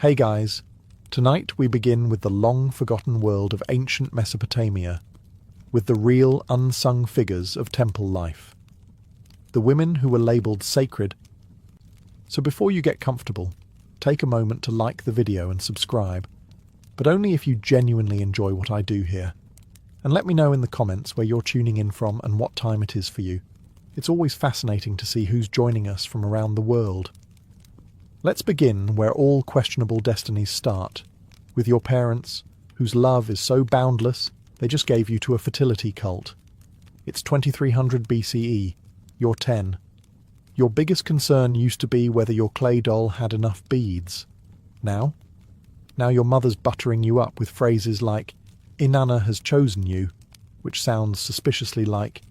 Hey guys, tonight we begin with the long-forgotten world of ancient Mesopotamia, with the real unsung figures of temple life. The women who were labelled sacred. So before you get comfortable, take a moment to like the video and subscribe, but only if you genuinely enjoy what I do here. And let me know in the comments where you're tuning in from and what time it is for you. It's always fascinating to see who's joining us from around the world. Let's begin where all questionable destinies start, with your parents, whose love is so boundless they just gave you to a fertility cult. It's 2300 BCE. You're 10. Your biggest concern used to be whether your clay doll had enough beads. Now your mother's buttering you up with phrases like, Inanna has chosen you, which sounds suspiciously like,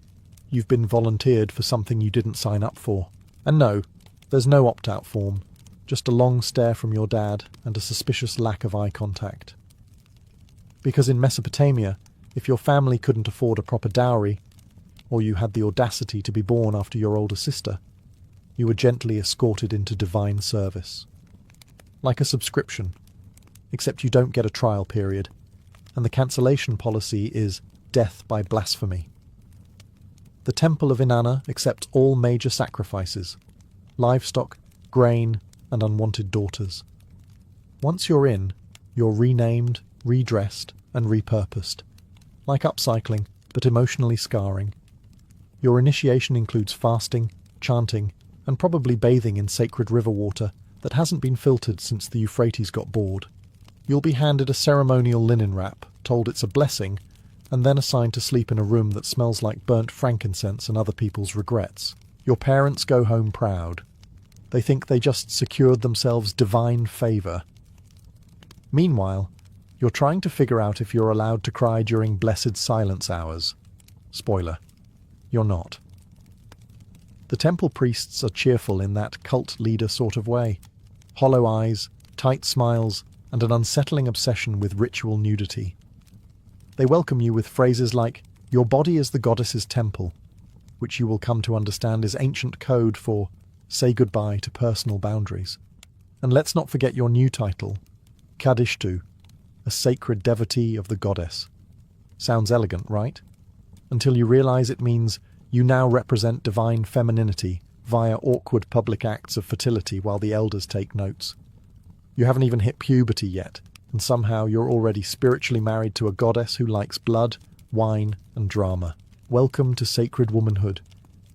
you've been volunteered for something you didn't sign up for. And no, there's no opt-out form. Just a long stare from your dad and a suspicious lack of eye contact. Because in Mesopotamia, if your family couldn't afford a proper dowry, or you had the audacity to be born after your older sister, you were gently escorted into divine service. Like a subscription, except you don't get a trial period, and the cancellation policy is death by blasphemy. The Temple of Inanna accepts all major sacrifices: livestock, grain, and unwanted daughters. Once you're in, you're renamed, redressed, and repurposed. Like upcycling, but emotionally scarring. Your initiation includes fasting, chanting, and probably bathing in sacred river water that hasn't been filtered since the Euphrates got bored. You'll be handed a ceremonial linen wrap, told it's a blessing, and then assigned to sleep in a room that smells like burnt frankincense and other people's regrets. Your parents go home proud. They think they just secured themselves divine favour. Meanwhile, you're trying to figure out if you're allowed to cry during blessed silence hours. Spoiler, you're not. The temple priests are cheerful in that cult leader sort of way. Hollow eyes, tight smiles, and an unsettling obsession with ritual nudity. They welcome you with phrases like, your body is the goddess's temple, which you will come to understand is ancient code for say goodbye to personal boundaries. And let's not forget your new title, Kadishtu, a sacred devotee of the goddess. Sounds elegant, right? Until you realize it means you now represent divine femininity via awkward public acts of fertility while the elders take notes. You haven't even hit puberty yet, and somehow you're already spiritually married to a goddess who likes blood, wine, and drama. Welcome to sacred womanhood,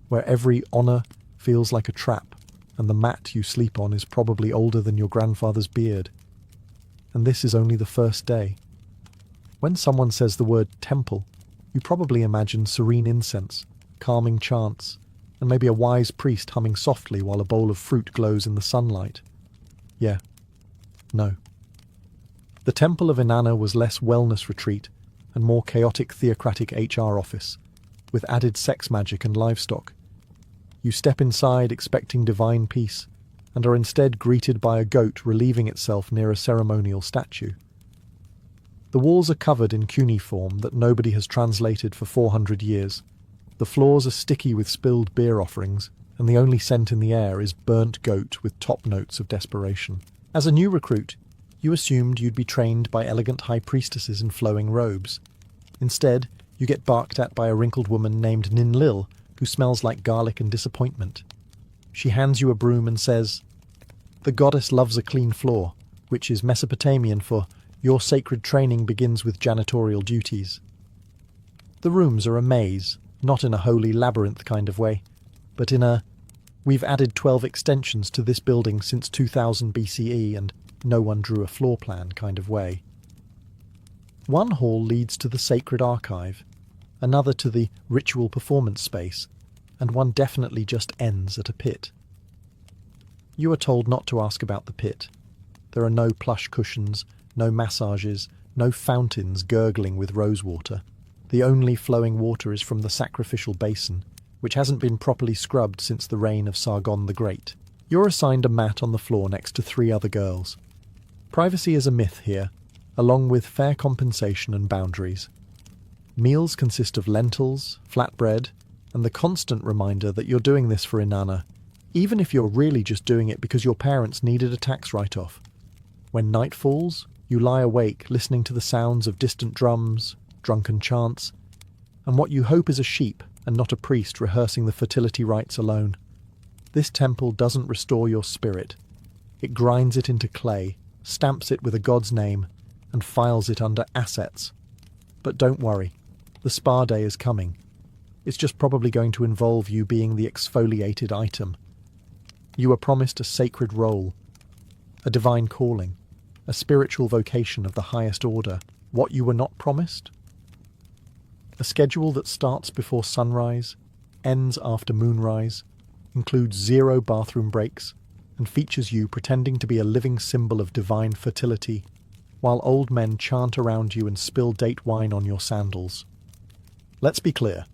where every honor feels like a trap, and the mat you sleep on is probably older than your grandfather's beard. And this is only the first day. When someone says the word temple, you probably imagine serene incense, calming chants, and maybe a wise priest humming softly while a bowl of fruit glows in the sunlight. Yeah. No. The Temple of Inanna was less wellness retreat and more chaotic theocratic HR office, with added sex magic and livestock. You step inside expecting divine peace, and are instead greeted by a goat relieving itself near a ceremonial statue. The walls are covered in cuneiform that nobody has translated for 400 years. The floors are sticky with spilled beer offerings, and the only scent in the air is burnt goat with top notes of desperation. As a new recruit, you assumed you'd be trained by elegant high priestesses in flowing robes. Instead, you get barked at by a wrinkled woman named Ninlil, who smells like garlic and disappointment. She hands you a broom and says, the goddess loves a clean floor, which is Mesopotamian for your sacred training begins with janitorial duties. The rooms are a maze, not in a holy labyrinth kind of way, but in a, we've added 12 extensions to this building since 2000 BCE and no one drew a floor plan kind of way. One hall leads to the sacred archive, another to the ritual performance space, and one definitely just ends at a pit. You are told not to ask about the pit. There are no plush cushions, no massages, no fountains gurgling with rosewater. The only flowing water is from the sacrificial basin, which hasn't been properly scrubbed since the reign of Sargon the Great. You're assigned a mat on the floor next to 3 other girls. Privacy is a myth here, along with fair compensation and boundaries. Meals consist of lentils, flatbread, and the constant reminder that you're doing this for Inanna, even if you're really just doing it because your parents needed a tax write-off. When night falls, you lie awake listening to the sounds of distant drums, drunken chants, and what you hope is a sheep and not a priest rehearsing the fertility rites alone. This temple doesn't restore your spirit. It grinds it into clay, stamps it with a god's name, and files it under assets. But don't worry, the spa day is coming. It's just probably going to involve you being the exfoliated item. You were promised a sacred role, a divine calling, a spiritual vocation of the highest order. What you were not promised? A schedule that starts before sunrise, ends after moonrise, includes 0 bathroom breaks, and features you pretending to be a living symbol of divine fertility, while old men chant around you and spill date wine on your sandals. Let's be clear.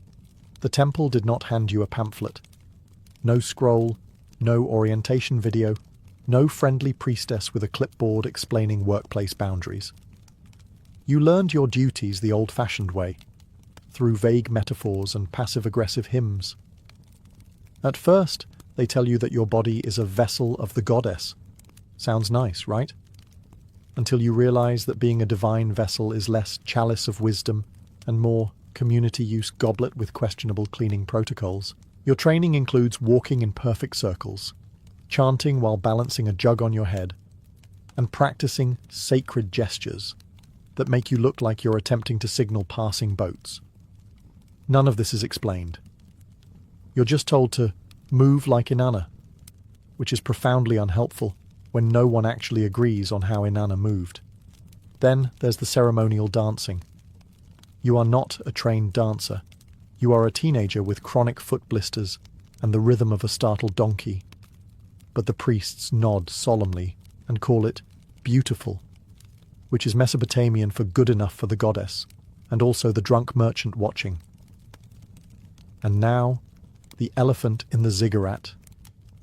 The temple did not hand you a pamphlet. No scroll, no orientation video, no friendly priestess with a clipboard explaining workplace boundaries. You learned your duties the old-fashioned way, through vague metaphors and passive-aggressive hymns. At first, they tell you that your body is a vessel of the goddess. Sounds nice, right? Until you realize that being a divine vessel is less chalice of wisdom and more community-use goblet with questionable cleaning protocols. Your training includes walking in perfect circles, chanting while balancing a jug on your head, and practicing sacred gestures that make you look like you're attempting to signal passing boats. None of this is explained. You're just told to move like Inanna, which is profoundly unhelpful when no one actually agrees on how Inanna moved. Then there's the ceremonial dancing. You are not a trained dancer. You are a teenager with chronic foot blisters and the rhythm of a startled donkey. But the priests nod solemnly and call it beautiful, which is Mesopotamian for good enough for the goddess, and also the drunk merchant watching. And now, the elephant in the ziggurat,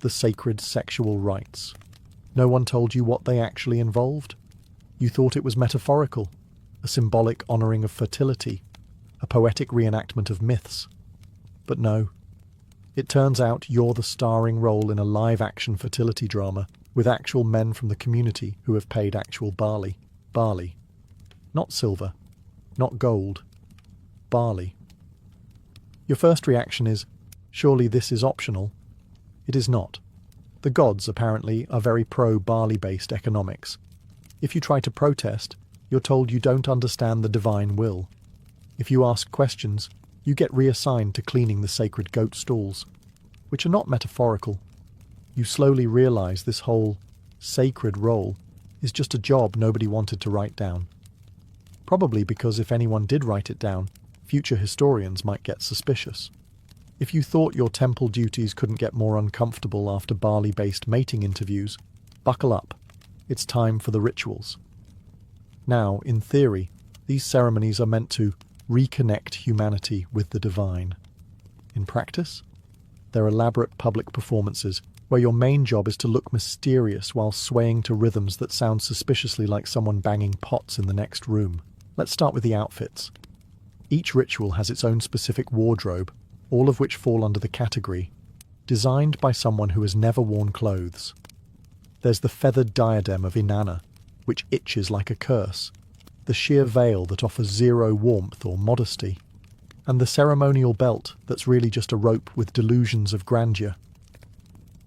the sacred sexual rites. No one told you what they actually involved. You thought it was metaphorical, a symbolic honouring of fertility, a poetic reenactment of myths. But no, it turns out you're the starring role in a live-action fertility drama with actual men from the community who have paid actual barley. Barley. Not silver. Not gold. Barley. Your first reaction is, surely this is optional. It is not. The gods, apparently, are very pro-barley-based economics. If you try to protest, you're told you don't understand the divine will. If you ask questions, you get reassigned to cleaning the sacred goat stalls, which are not metaphorical. You slowly realize this whole sacred role is just a job nobody wanted to write down. Probably because if anyone did write it down, future historians might get suspicious. If you thought your temple duties couldn't get more uncomfortable after barley-based mating interviews, buckle up. It's time for the rituals. Now, in theory, these ceremonies are meant to reconnect humanity with the divine. In practice, they're elaborate public performances where your main job is to look mysterious while swaying to rhythms that sound suspiciously like someone banging pots in the next room. Let's start with the outfits. Each ritual has its own specific wardrobe, all of which fall under the category designed by someone who has never worn clothes. There's the feathered diadem of Inanna, which itches like a curse, the sheer veil that offers zero warmth or modesty, and the ceremonial belt that's really just a rope with delusions of grandeur.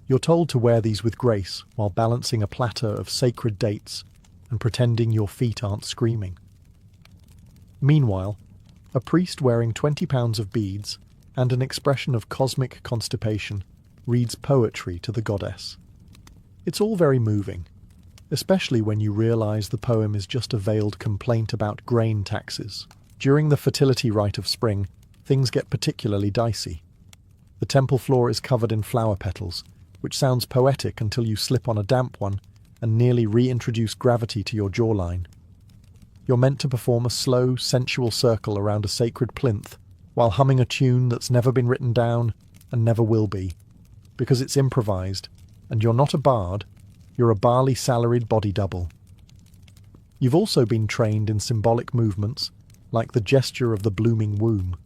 You're told to wear these with grace while balancing a platter of sacred dates and pretending your feet aren't screaming. Meanwhile, a priest wearing 20 pounds of beads and an expression of cosmic constipation reads poetry to the goddess. It's all very moving, especially when you realize the poem is just a veiled complaint about grain taxes. During the fertility rite of spring, things get particularly dicey. The temple floor is covered in flower petals, which sounds poetic until you slip on a damp one and nearly reintroduce gravity to your jawline. You're meant to perform a slow, sensual circle around a sacred plinth while humming a tune that's never been written down and never will be, because it's improvised, and you're not a bard, you're a barley-salaried body double. You've also been trained in symbolic movements, like the gesture of the blooming womb,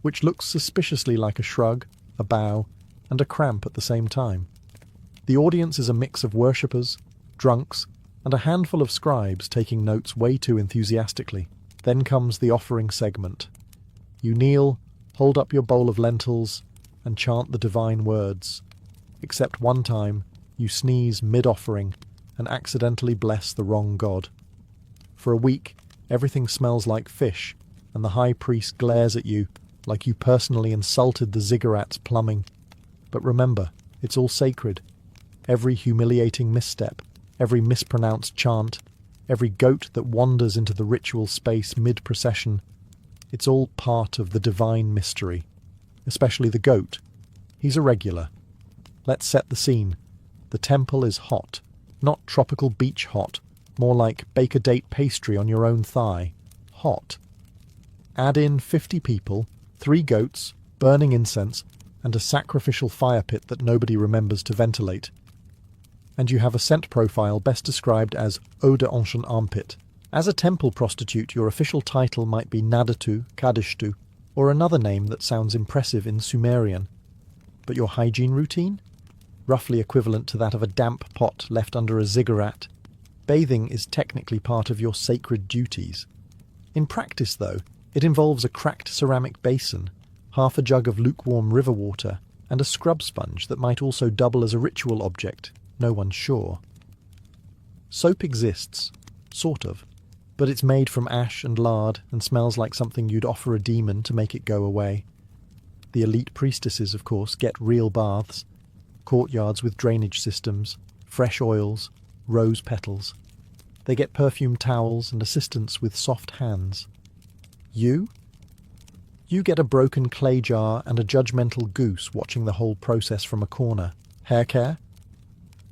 which looks suspiciously like a shrug, a bow, and a cramp at the same time. The audience is a mix of worshippers, drunks, and a handful of scribes taking notes way too enthusiastically. Then comes the offering segment. You kneel, hold up your bowl of lentils, and chant the divine words. Except one time, you sneeze mid-offering and accidentally bless the wrong god. For a week, everything smells like fish, and the high priest glares at you like you personally insulted the ziggurat's plumbing. But remember, it's all sacred. Every humiliating misstep, every mispronounced chant, every goat that wanders into the ritual space mid-procession, it's all part of the divine mystery. Especially the goat. He's a regular. Let's set the scene. The temple is hot. Not tropical beach hot, more like bake-a-date pastry on your own thigh. Hot. Add in 50 people, 3 goats, burning incense, and a sacrificial fire pit that nobody remembers to ventilate. And you have a scent profile best described as eau de ancien armpit. As a temple prostitute, your official title might be Nadatu, Kadishtu, or another name that sounds impressive in Sumerian. But your hygiene routine? Roughly equivalent to that of a damp pot left under a ziggurat. Bathing is technically part of your sacred duties. In practice, though, it involves a cracked ceramic basin, half a jug of lukewarm river water, and a scrub sponge that might also double as a ritual object. No one's sure. Soap exists, sort of, but it's made from ash and lard and smells like something you'd offer a demon to make it go away. The elite priestesses, of course, get real baths, courtyards with drainage systems, fresh oils, rose petals. They get perfumed towels and assistants with soft hands. You? You get a broken clay jar and a judgmental goose watching the whole process from a corner. Hair care?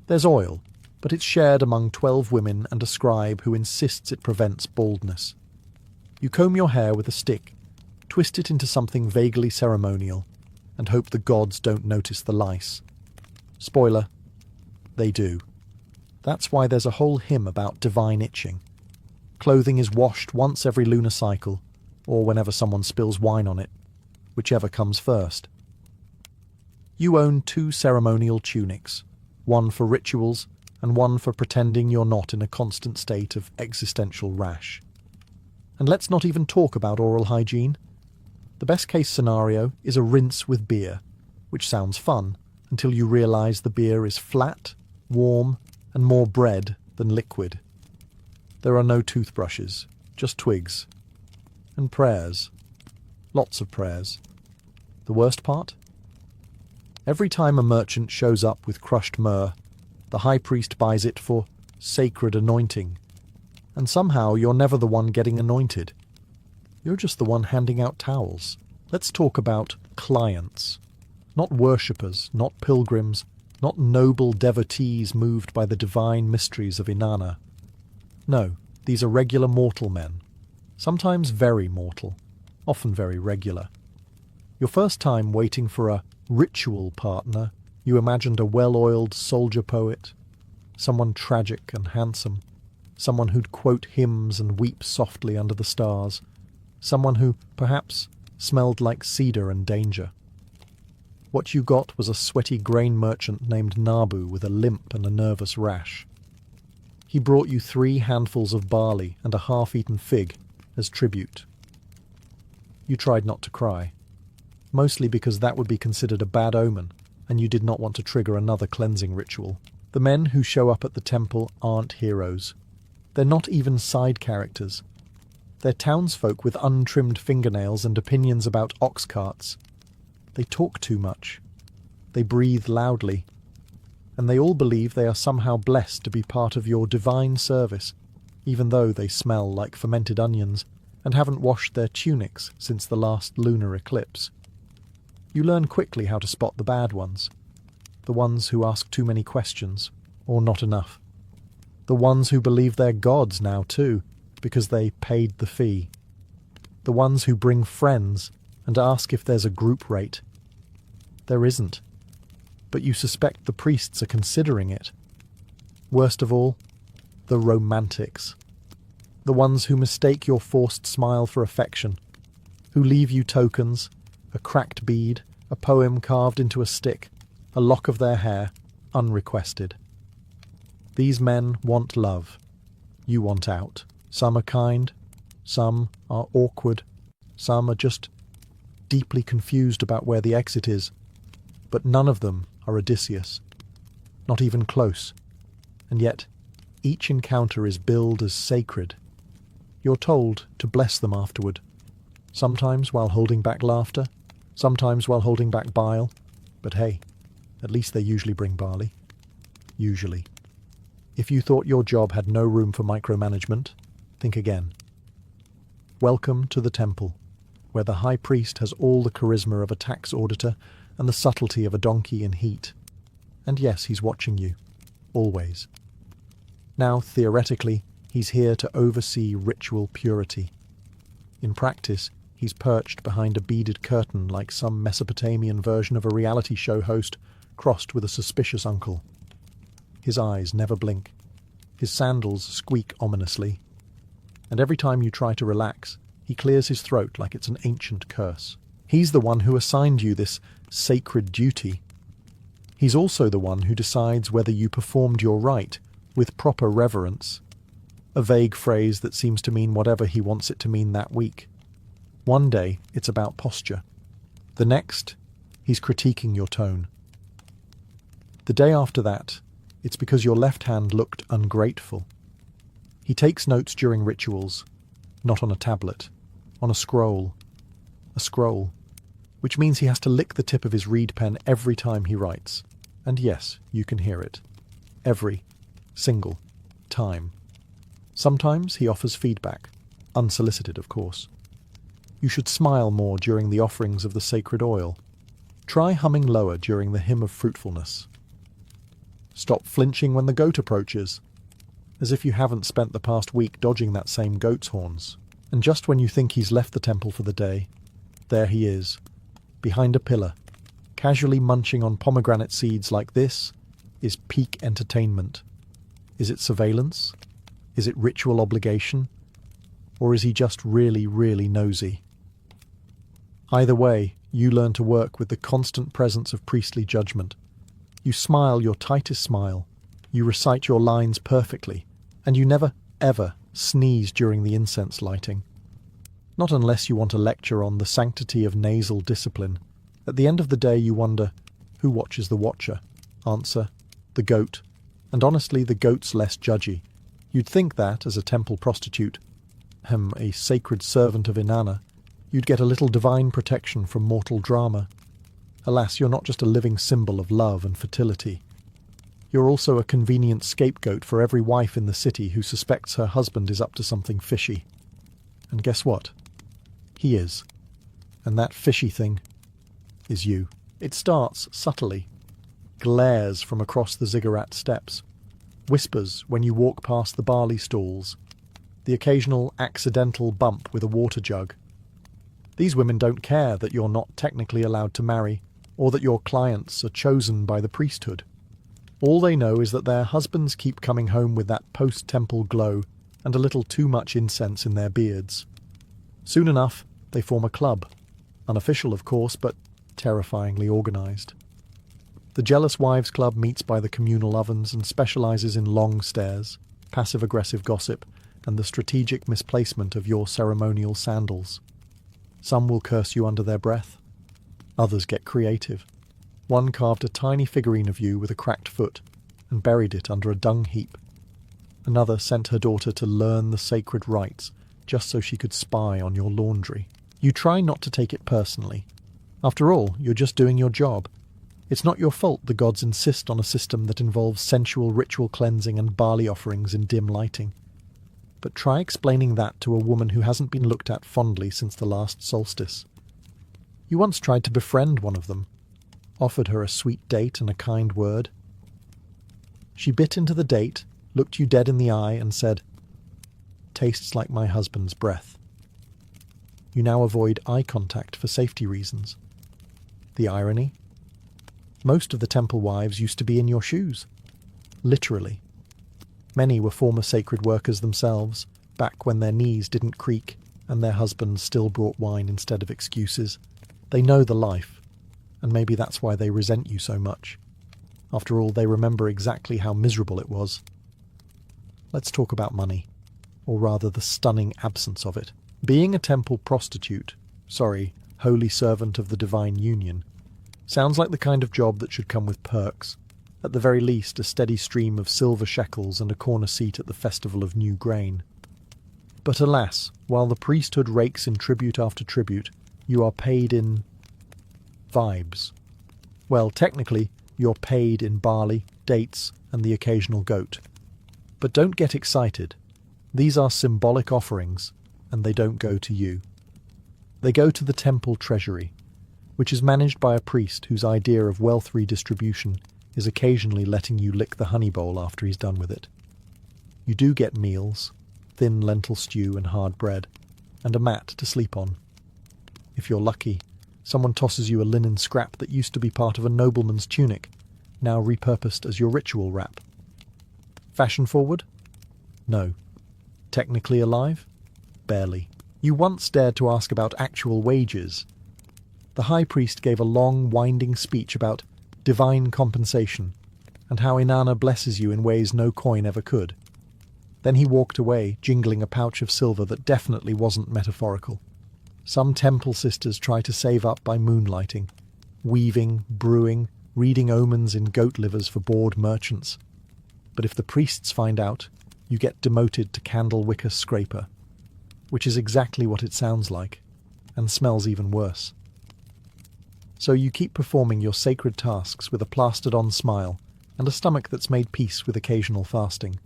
There's oil, but it's shared among 12 women and a scribe who insists it prevents baldness. You comb your hair with a stick, twist it into something vaguely ceremonial, and hope the gods don't notice the lice. Spoiler, they do. That's why there's a whole hymn about divine itching. Clothing is washed once every lunar cycle, or whenever someone spills wine on it, whichever comes first. You own 2 ceremonial tunics, one for rituals and one for pretending you're not in a constant state of existential rash. And let's not even talk about oral hygiene. The best case scenario is a rinse with beer, which sounds fun until you realise the beer is flat, warm, and more bread than liquid. There are no toothbrushes, just twigs. And prayers. Lots of prayers. The worst part? Every time a merchant shows up with crushed myrrh, the high priest buys it for sacred anointing. And somehow you're never the one getting anointed. You're just the one handing out towels. Let's talk about clients. Not worshippers, not pilgrims, not noble devotees moved by the divine mysteries of Inanna. No, these are regular mortal men. Sometimes very mortal, often very regular. Your first time waiting for a ritual partner, you imagined a well-oiled soldier poet, someone tragic and handsome, someone who'd quote hymns and weep softly under the stars, someone who, perhaps, smelled like cedar and danger. What you got was a sweaty grain merchant named Nabu with a limp and a nervous rash. He brought you 3 handfuls of barley and a half-eaten fig as tribute. You tried not to cry, mostly because that would be considered a bad omen, and you did not want to trigger another cleansing ritual. The men who show up at the temple aren't heroes. They're not even side characters. They're townsfolk with untrimmed fingernails and opinions about ox carts. They talk too much. They breathe loudly. And they all believe they are somehow blessed to be part of your divine service, even though they smell like fermented onions and haven't washed their tunics since the last lunar eclipse. You learn quickly how to spot the bad ones. The ones who ask too many questions, or not enough. The ones who believe they're gods now too, because they paid the fee. The ones who bring friends and ask if there's a group rate. There isn't. But you suspect the priests are considering it. Worst of all, the romantics. The ones who mistake your forced smile for affection, who leave you tokens, a cracked bead, a poem carved into a stick, a lock of their hair, unrequested. These men want love, You want out. Some are kind, some are awkward, some are just deeply confused about where the exit is, but none of them are Odysseus. Not even close. And yet, each encounter is billed as sacred. You're told to bless them afterward, sometimes while holding back laughter, sometimes while holding back bile, but hey, at least they usually bring barley. Usually. If you thought your job had no room for micromanagement, think again. Welcome to the temple, where the high priest has all the charisma of a tax auditor and the subtlety of a donkey in heat. And yes, he's watching you. Always. Now, theoretically, he's here to oversee ritual purity. In practice, he's perched behind a beaded curtain like some Mesopotamian version of a reality show host crossed with a suspicious uncle. His eyes never blink. His sandals squeak ominously. And every time you try to relax, he clears his throat like it's an ancient curse. He's the one who assigned you this sacred duty. He's also the one who decides whether you performed your rite with proper reverence. A vague phrase that seems to mean whatever he wants it to mean that week. One day, it's about posture. The next, he's critiquing your tone. The day after that, it's because your left hand looked ungrateful. He takes notes during rituals, not on a tablet, on a scroll. A scroll, which means he has to lick the tip of his reed pen every time he writes. And yes, you can hear it. Every single time. Sometimes he offers feedback, unsolicited of course. You should smile more during the offerings of the sacred oil. Try humming lower during the hymn of fruitfulness. Stop flinching when the goat approaches, as if you haven't spent the past week dodging that same goat's horns. And just when you think he's left the temple for the day, there he is, behind a pillar, casually munching on pomegranate seeds like this is peak entertainment. Is it surveillance? Is it ritual obligation? Or is he just really, really nosy? Either way, you learn to work with the constant presence of priestly judgment. You smile your tightest smile, you recite your lines perfectly, and you never, ever sneeze during the incense lighting. Not unless you want a lecture on the sanctity of nasal discipline. At the end of the day you wonder, who watches the watcher? Answer, the goat. And honestly, the goat's less judgy. You'd think that, as a temple prostitute, a sacred servant of Inanna, you'd get a little divine protection from mortal drama. Alas, you're not just a living symbol of love and fertility. You're also a convenient scapegoat for every wife in the city who suspects her husband is up to something fishy. And guess what? He is. And that fishy thing is you. It starts subtly, glares from across the ziggurat steps, whispers when you walk past the barley stalls, the occasional accidental bump with a water jug. These women don't care that you're not technically allowed to marry, or that your clients are chosen by the priesthood. All they know is that their husbands keep coming home with that post-temple glow and a little too much incense in their beards. Soon enough, they form a club. Unofficial, of course, but terrifyingly organised. The Jealous Wives Club meets by the communal ovens and specialises in long stares, passive-aggressive gossip, and the strategic misplacement of your ceremonial sandals. Some will curse you under their breath. Others get creative. One carved a tiny figurine of you with a cracked foot and buried it under a dung heap. Another sent her daughter to learn the sacred rites just so she could spy on your laundry. You try not to take it personally. After all, you're just doing your job. It's not your fault the gods insist on a system that involves sensual ritual cleansing and barley offerings in dim lighting. But try explaining that to a woman who hasn't been looked at fondly since the last solstice. You once tried to befriend one of them, offered her a sweet date and a kind word. She bit into the date, looked you dead in the eye, and said, "Tastes like my husband's breath." You now avoid eye contact for safety reasons. The irony? Most of the temple wives used to be in your shoes. Literally. Many were former sacred workers themselves, back when their knees didn't creak and their husbands still brought wine instead of excuses. They know the life, and maybe that's why they resent you so much. After all, they remember exactly how miserable it was. Let's talk about money. or rather the stunning absence of it. Being a temple prostitute, holy servant of the divine union, sounds like the kind of job that should come with perks. At the very least, a steady stream of silver shekels and a corner seat at the festival of new grain. But alas, while the priesthood rakes in tribute after tribute, you are paid in vibes. Well, technically, you're paid in barley, dates, and the occasional goat. But don't get excited. These are symbolic offerings, and they don't go to you. They go to the temple treasury, which is managed by a priest whose idea of wealth redistribution is occasionally letting you lick the honey bowl after he's done with it. You do get meals, thin lentil stew and hard bread, and a mat to sleep on. If you're lucky, someone tosses you a linen scrap that used to be part of a nobleman's tunic, now repurposed as your ritual wrap. Fashion forward? No. Technically alive? Barely. You once dared to ask about actual wages. The high priest gave a long, winding speech about divine compensation and how Inanna blesses you in ways no coin ever could. Then he walked away, jingling a pouch of silver that definitely wasn't metaphorical. Some temple sisters try to save up by moonlighting, weaving, brewing, reading omens in goat livers for bored merchants. But if the priests find out, you get demoted to candle wicker scraper, which is exactly what it sounds like, and smells even worse. So you keep performing your sacred tasks with a plastered-on smile and a stomach that's made peace with occasional fasting.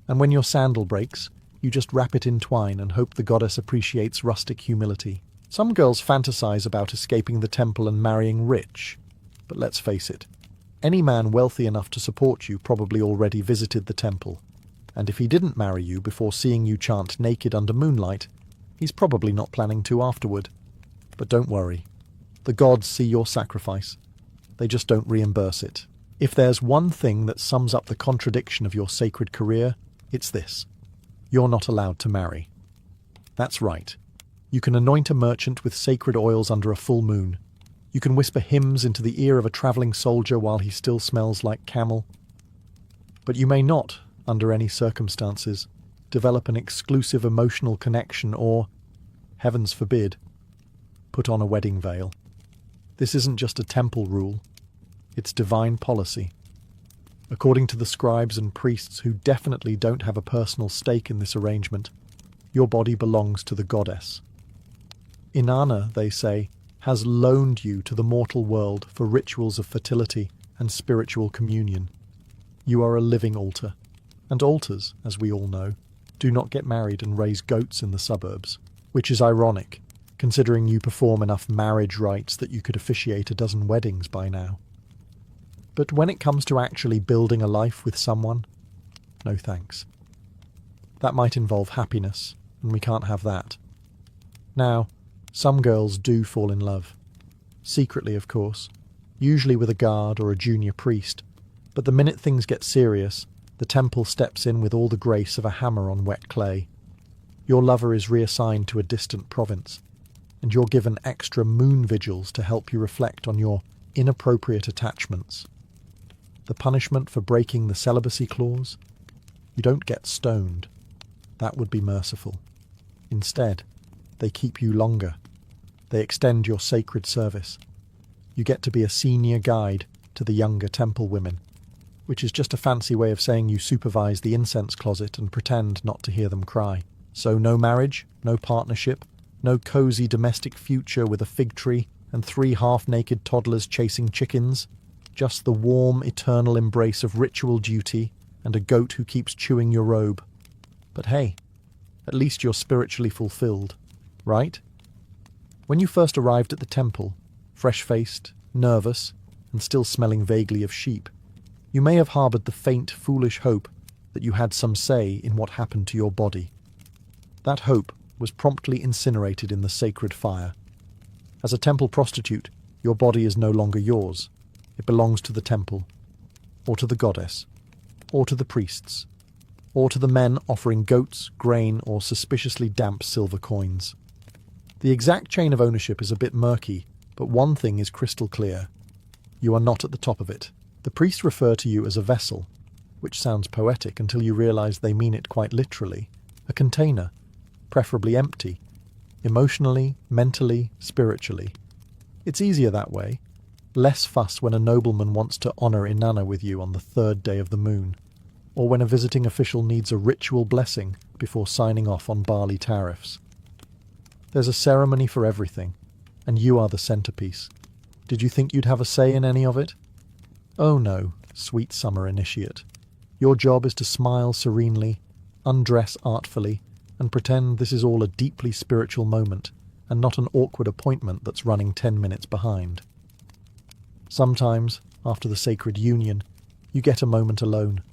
And when your sandal breaks, you just wrap it in twine and hope the goddess appreciates rustic humility. Some girls fantasize about escaping the temple and marrying rich, but let's face it, any man wealthy enough to support you probably already visited the temple, and if he didn't marry you before seeing you chant naked under moonlight, he's probably not planning to afterward. But don't worry. The gods see your sacrifice. They just don't reimburse it. If there's one thing that sums up the contradiction of your sacred career, it's this. You're not allowed to marry. That's right. You can anoint a merchant with sacred oils under a full moon. You can whisper hymns into the ear of a travelling soldier while he still smells like camel. But you may not, under any circumstances, develop an exclusive emotional connection or, heavens forbid, put on a wedding veil. This isn't just a temple rule, it's divine policy. According to the scribes and priests who definitely don't have a personal stake in this arrangement, your body belongs to the goddess. Inanna, they say, has loaned you to the mortal world for rituals of fertility and spiritual communion. You are a living altar, and altars, as we all know, do not get married and raise goats in the suburbs, which is ironic, considering you perform enough marriage rites that you could officiate a dozen weddings by now. But when it comes to actually building a life with someone, no thanks. That might involve happiness, and we can't have that. Now, some girls do fall in love. Secretly, of course, usually with a guard or a junior priest, but the minute things get serious, the temple steps in with all the grace of a hammer on wet clay. Your lover is reassigned to a distant province, and you're given extra moon vigils to help you reflect on your inappropriate attachments. The punishment for breaking the celibacy clause? You don't get stoned. That would be merciful. Instead, they keep you longer. They extend your sacred service. You get to be a senior guide to the younger temple women, which is just a fancy way of saying you supervise the incense closet and pretend not to hear them cry. So no marriage, no partnership, no cozy domestic future with a fig tree and 3 half-naked toddlers chasing chickens. Just the warm, eternal embrace of ritual duty and a goat who keeps chewing your robe. But hey, at least you're spiritually fulfilled, right? When you first arrived at the temple, fresh-faced, nervous, and still smelling vaguely of sheep, you may have harboured the faint, foolish hope that you had some say in what happened to your body. That hope was promptly incinerated in the sacred fire. As a temple prostitute, your body is no longer yours. It belongs to the temple, or to the goddess, or to the priests, or to the men offering goats, grain, or suspiciously damp silver coins. The exact chain of ownership is a bit murky, but one thing is crystal clear. You are not at the top of it. The priests refer to you as a vessel, which sounds poetic until you realise they mean it quite literally, A container, preferably empty, emotionally, mentally, spiritually. It's easier that way. Less fuss when a nobleman wants to honour Inanna with you on the third day of the moon, or when a visiting official needs a ritual blessing before signing off on barley tariffs. There's a ceremony for everything, and you are the centrepiece. Did you think you'd have a say in any of it? Oh no, sweet summer initiate. Your job is to smile serenely, undress artfully, and pretend this is all a deeply spiritual moment, and not an awkward appointment that's running 10 minutes behind. Sometimes, after the sacred union, you get a moment alone.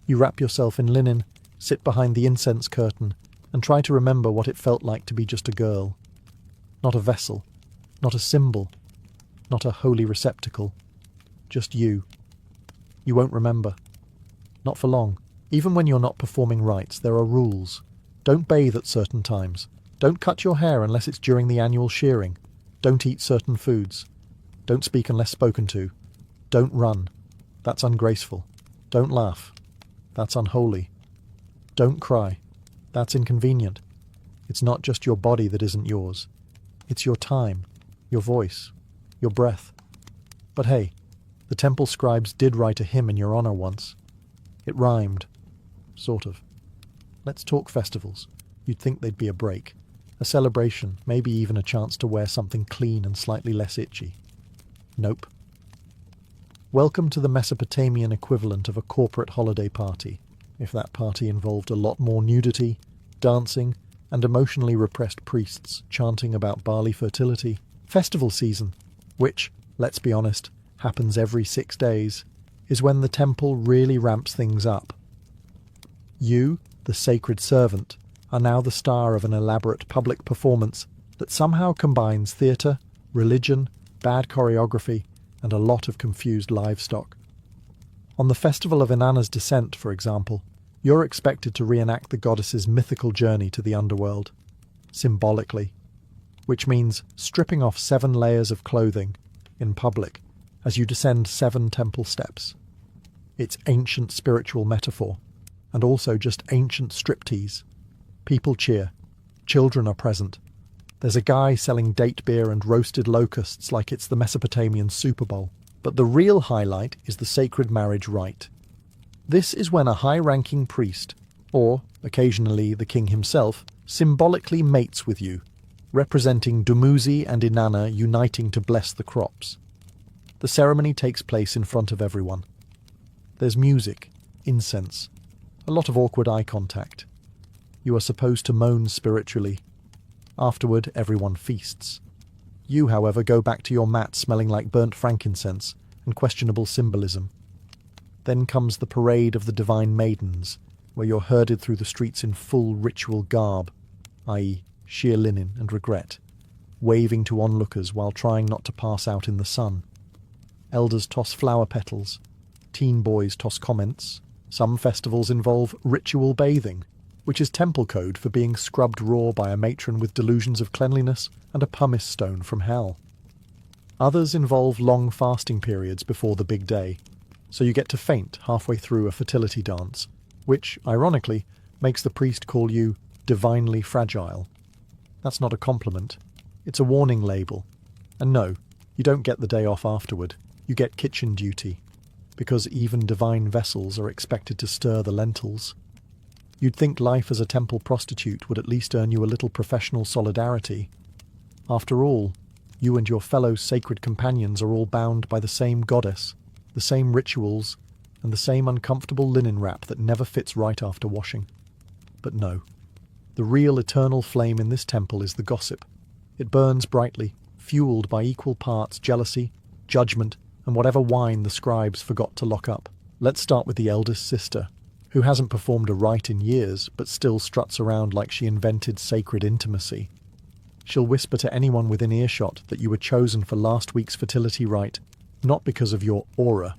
You wrap yourself in linen, sit behind the incense curtain, and try to remember what it felt like to be just a girl. Not a vessel, not a symbol, not a holy receptacle. Just you. You won't remember. Not for long. Even when you're not performing rites, there are rules. Don't bathe at certain times. Don't cut your hair unless it's during the annual shearing. Don't eat certain foods. Don't speak unless spoken to. Don't run. That's ungraceful. Don't laugh. That's unholy. Don't cry. That's inconvenient. It's not just your body that isn't yours. It's your time, your voice, your breath. But hey, the temple scribes did write a hymn in your honour once. It rhymed. Sort of. Let's talk festivals. You'd think they'd be a break. A celebration, maybe even a chance to wear something clean and slightly less itchy. Nope. Welcome to the Mesopotamian equivalent of a corporate holiday party, if that party involved a lot more nudity, dancing, and emotionally repressed priests chanting about barley fertility. Festival season, which, let's be honest, happens every 6 days, is when the temple really ramps things up. You, the sacred servant, are now the star of an elaborate public performance that somehow combines theatre, religion, bad choreography, and a lot of confused livestock. On the festival of Inanna's descent, for example, you're expected to reenact the goddess's mythical journey to the underworld, symbolically, which means stripping off 7 layers of clothing in public as you descend 7 temple steps. It's ancient spiritual metaphor, and also just ancient striptease. People cheer. Children are present. There's a guy selling date beer and roasted locusts like it's the Mesopotamian Super Bowl. But the real highlight is the sacred marriage rite. This is when a high-ranking priest, or, occasionally the king himself, symbolically mates with you, representing Dumuzi and Inanna uniting to bless the crops. The ceremony takes place in front of everyone. There's music, incense, a lot of awkward eye contact. You are supposed to moan spiritually. Afterward, everyone feasts. You, however, go back to your mat smelling like burnt frankincense and questionable symbolism. Then comes the parade of the divine maidens, where you're herded through the streets in full ritual garb, i.e. sheer linen and regret, waving to onlookers while trying not to pass out in the sun. Elders toss flower petals. Teen boys toss comments. Some festivals involve ritual bathing, which is temple code for being scrubbed raw by a matron with delusions of cleanliness and a pumice stone from hell. Others involve long fasting periods before the big day, so you get to faint halfway through a fertility dance, which, ironically, makes the priest call you divinely fragile. That's not a compliment. It's a warning label. And no, you don't get the day off afterward. You get kitchen duty, because even divine vessels are expected to stir the lentils. You'd think life as a temple prostitute would at least earn you a little professional solidarity. After all, you and your fellow sacred companions are all bound by the same goddess, the same rituals, and the same uncomfortable linen wrap that never fits right after washing. But no. The real eternal flame in this temple is the gossip. It burns brightly, fueled by equal parts jealousy, judgment, and whatever wine the scribes forgot to lock up. Let's start with the eldest sister, who hasn't performed a rite in years, but still struts around like she invented sacred intimacy. She'll whisper to anyone within earshot that you were chosen for last week's fertility rite, not because of your aura,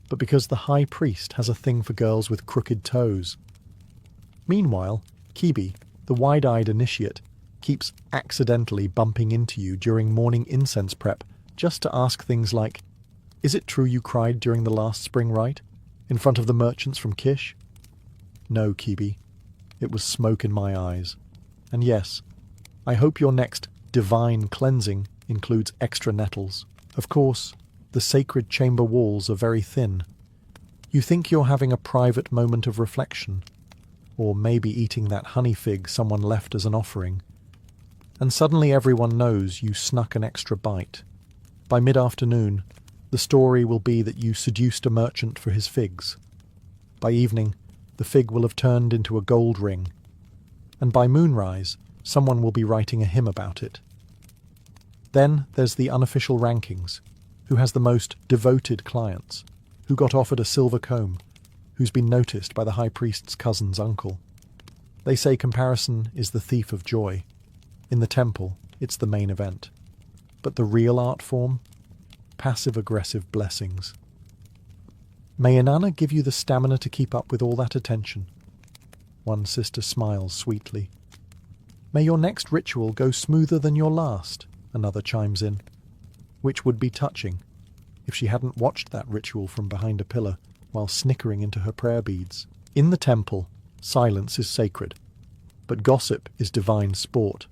but because the high priest has a thing for girls with crooked toes. Meanwhile, Kibi, the wide-eyed initiate, keeps accidentally bumping into you during morning incense prep just to ask things like, "Is it true you cried during the last spring rite? In front of the merchants from Kish?" No, Kibi. It was smoke in my eyes. And yes, I hope your next divine cleansing includes extra nettles. Of course, the sacred chamber walls are very thin. You think you're having a private moment of reflection, or maybe eating that honey fig someone left as an offering, and suddenly everyone knows you snuck an extra bite. By mid-afternoon, the story will be that you seduced a merchant for his figs. By evening, the fig will have turned into a gold ring, and by moonrise, someone will be writing a hymn about it. Then there's the unofficial rankings. Who has the most devoted clients? Who got offered a silver comb? Who's been noticed by the high priest's cousin's uncle? They say comparison is the thief of joy. In the temple, it's the main event. But the real art form? Passive-aggressive blessings. May Inanna give you the stamina to keep up with all that attention. One sister smiles sweetly. May your next ritual go smoother than your last, another chimes in. Which would be touching, if she hadn't watched that ritual from behind a pillar while snickering into her prayer beads. In the temple, silence is sacred, but gossip is divine sport.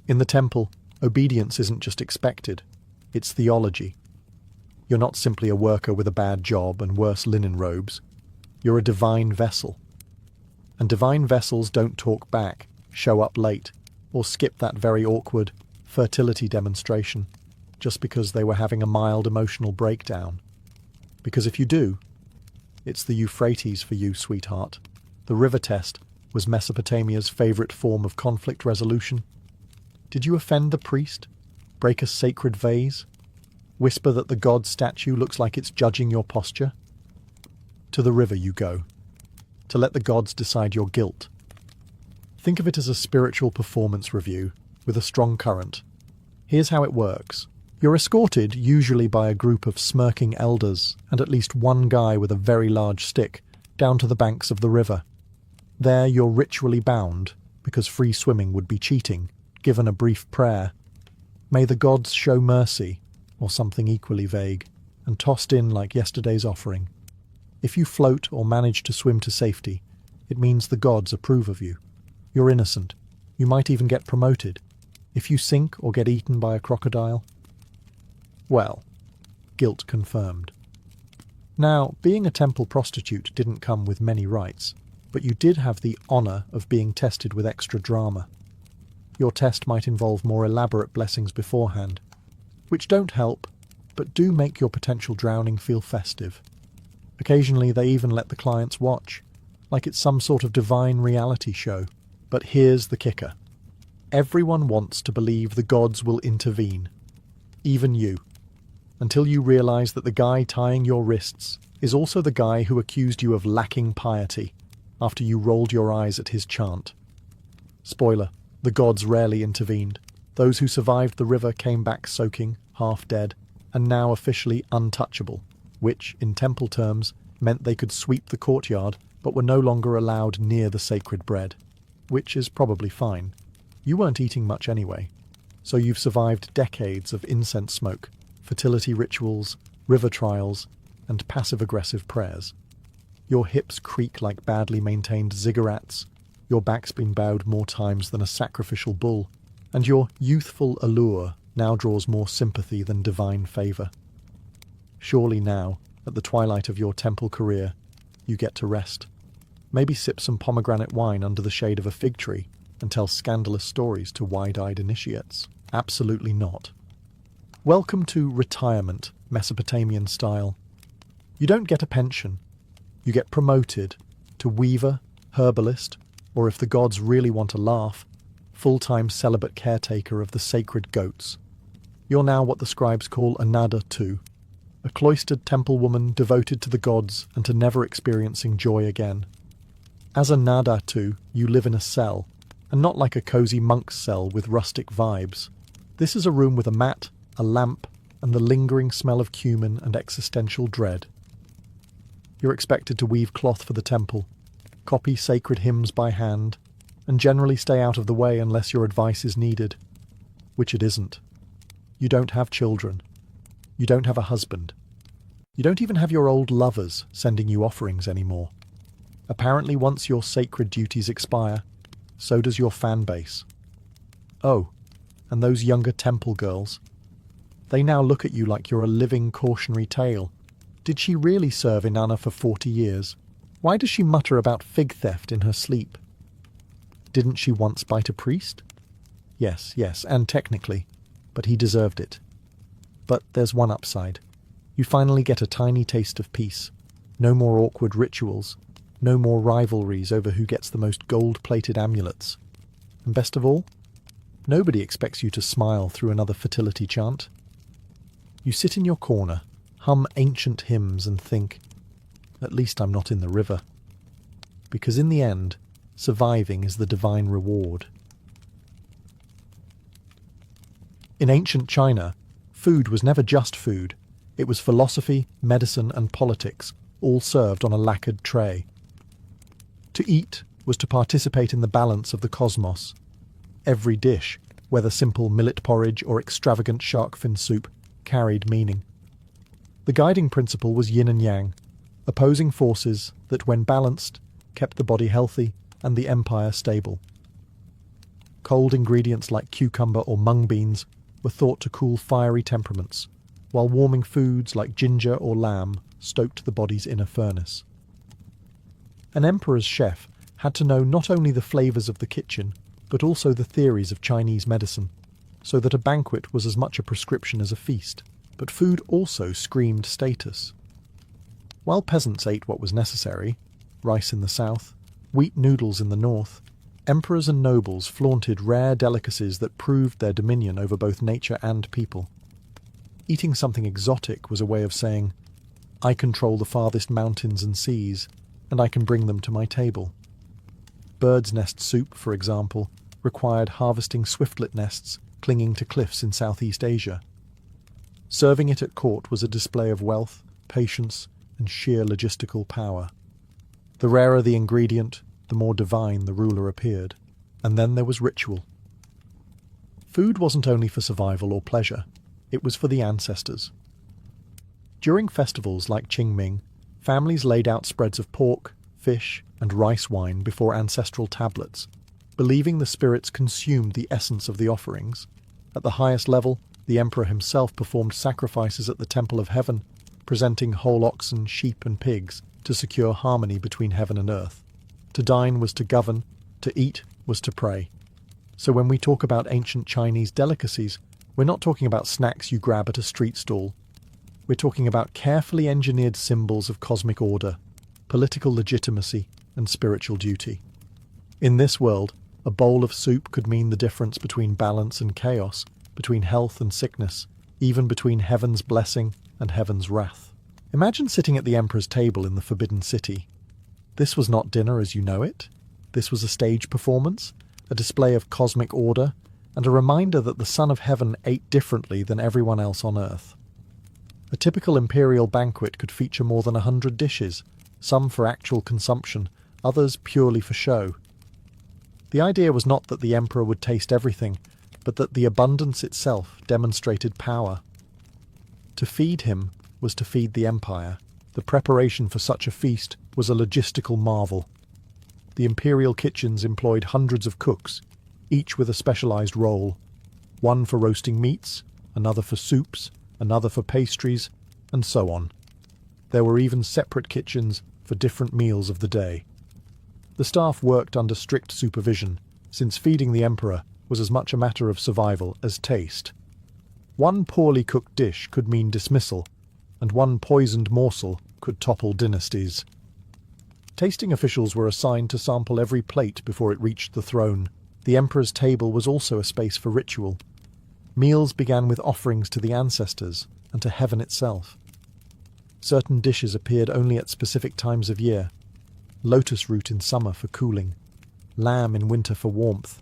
In the temple, obedience isn't just expected, it's theology. You're not simply a worker with a bad job and worse linen robes. You're a divine vessel. And divine vessels don't talk back, show up late, or skip that very awkward fertility demonstration just because they were having a mild emotional breakdown. Because if you do, it's the Euphrates for you, sweetheart. The river test was Mesopotamia's favourite form of conflict resolution. Did you offend the priest? Break a sacred vase? Whisper that the god statue looks like it's judging your posture? To the river you go, to let the gods decide your guilt. Think of it as a spiritual performance review with a strong current. Here's how it works. You're escorted usually by a group of smirking elders and at least one guy with a very large stick down to the banks of the river. There you're ritually bound, because free swimming would be cheating, given a brief prayer. May the gods show mercy, or something equally vague, and tossed in like yesterday's offering. If you float or manage to swim to safety, it means the gods approve of you. You're innocent. You might even get promoted. If you sink or get eaten by a crocodile, well, guilt confirmed. Now, being a temple prostitute didn't come with many rights, but you did have the honour of being tested with extra drama. Your test might involve more elaborate blessings beforehand, which don't help, but do make your potential drowning feel festive. Occasionally they even let the clients watch, like it's some sort of divine reality show. But here's the kicker. Everyone wants to believe the gods will intervene. Even you. Until you realise that the guy tying your wrists is also the guy who accused you of lacking piety after you rolled your eyes at his chant. Spoiler, the gods rarely intervened. Those who survived the river came back soaking, half dead, and now officially untouchable, which, in temple terms, meant they could sweep the courtyard but were no longer allowed near the sacred bread. Which is probably fine. You weren't eating much anyway, so you've survived decades of incense smoke, fertility rituals, river trials, and passive-aggressive prayers. Your hips creak like badly maintained ziggurats, your back's been bowed more times than a sacrificial bull, and your youthful allure now draws more sympathy than divine favour. Surely now, at the twilight of your temple career, you get to rest. Maybe sip some pomegranate wine under the shade of a fig tree and tell scandalous stories to wide-eyed initiates. Absolutely not. Welcome to retirement, Mesopotamian style. You don't get a pension. You get promoted to weaver, herbalist, or if the gods really want to laugh, full-time celibate caretaker of the sacred goats. You're now what the scribes call a nada too, a cloistered temple woman devoted to the gods and to never experiencing joy again. As a nada too, you live in a cell, and not like a cosy monk's cell with rustic vibes. This is a room with a mat, a lamp, and the lingering smell of cumin and existential dread. You're expected to weave cloth for the temple, copy sacred hymns by hand, and generally stay out of the way unless your advice is needed, which it isn't. You don't have children. You don't have a husband. You don't even have your old lovers sending you offerings anymore. Apparently once your sacred duties expire, so does your fan base. Oh, and those younger temple girls. They now look at you like you're a living cautionary tale. Did she really serve Inanna for 40 years? Why does she mutter about fig theft in her sleep? Didn't she once bite a priest? Yes, and technically, but he deserved it. But there's one upside. You finally get a tiny taste of peace. No more awkward rituals. No more rivalries over who gets the most gold-plated amulets. And best of all, nobody expects you to smile through another fertility chant. You sit in your corner, hum ancient hymns and think, at least I'm not in the river. Because in the end, surviving is the divine reward. In ancient China, food was never just food. It was philosophy, medicine and politics, all served on a lacquered tray. To eat was to participate in the balance of the cosmos. Every dish, whether simple millet porridge or extravagant shark fin soup, carried meaning. The guiding principle was yin and yang, opposing forces that, when balanced, kept the body healthy and the empire stable. Cold ingredients like cucumber or mung beans were thought to cool fiery temperaments, while warming foods like ginger or lamb stoked the body's inner furnace. An emperor's chef had to know not only the flavours of the kitchen, but also the theories of Chinese medicine, so that a banquet was as much a prescription as a feast, but food also screamed status. While peasants ate what was necessary, rice in the south, wheat noodles in the north, emperors and nobles flaunted rare delicacies that proved their dominion over both nature and people. Eating something exotic was a way of saying, I control the farthest mountains and seas, and I can bring them to my table. Bird's nest soup, for example, required harvesting swiftlet nests clinging to cliffs in Southeast Asia. Serving it at court was a display of wealth, patience, and sheer logistical power. The rarer the ingredient, the more divine the ruler appeared. And then there was ritual. Food wasn't only for survival or pleasure, it was for the ancestors. During festivals like Qingming, families laid out spreads of pork, fish, and rice wine before ancestral tablets, believing the spirits consumed the essence of the offerings. At the highest level, the emperor himself performed sacrifices at the Temple of Heaven, presenting whole oxen, sheep, and pigs to secure harmony between heaven and earth. To dine was to govern, to eat was to pray. So when we talk about ancient Chinese delicacies, we're not talking about snacks you grab at a street stall. We're talking about carefully engineered symbols of cosmic order, political legitimacy, and spiritual duty. In this world, a bowl of soup could mean the difference between balance and chaos, between health and sickness, even between heaven's blessing and heaven's wrath. Imagine sitting at the emperor's table in the Forbidden City. This was not dinner as you know it. This was a stage performance, a display of cosmic order, and a reminder that the Son of Heaven ate differently than everyone else on earth. A typical imperial banquet could feature more than 100 dishes, some for actual consumption, others purely for show. The idea was not that the emperor would taste everything, but that the abundance itself demonstrated power. To feed him was to feed the empire. The preparation for such a feast was a logistical marvel. The imperial kitchens employed hundreds of cooks, each with a specialized role, one for roasting meats, another for soups, another for pastries, and so on. There were even separate kitchens for different meals of the day. The staff worked under strict supervision, since feeding the emperor was as much a matter of survival as taste. One poorly cooked dish could mean dismissal, and one poisoned morsel could topple dynasties. Tasting officials were assigned to sample every plate before it reached the throne. The emperor's table was also a space for ritual. Meals began with offerings to the ancestors and to heaven itself. Certain dishes appeared only at specific times of year. Lotus root in summer for cooling, lamb in winter for warmth.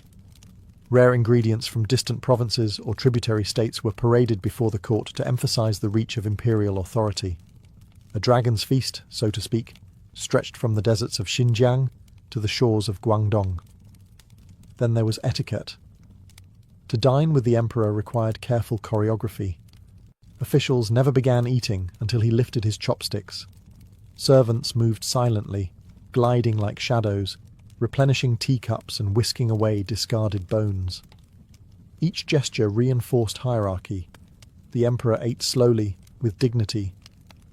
Rare ingredients from distant provinces or tributary states were paraded before the court to emphasize the reach of imperial authority. A dragon's feast, so to speak, stretched from the deserts of Xinjiang to the shores of Guangdong. Then there was etiquette. To dine with the emperor required careful choreography. Officials never began eating until he lifted his chopsticks. Servants moved silently, gliding like shadows, replenishing teacups and whisking away discarded bones. Each gesture reinforced hierarchy. The emperor ate slowly, with dignity,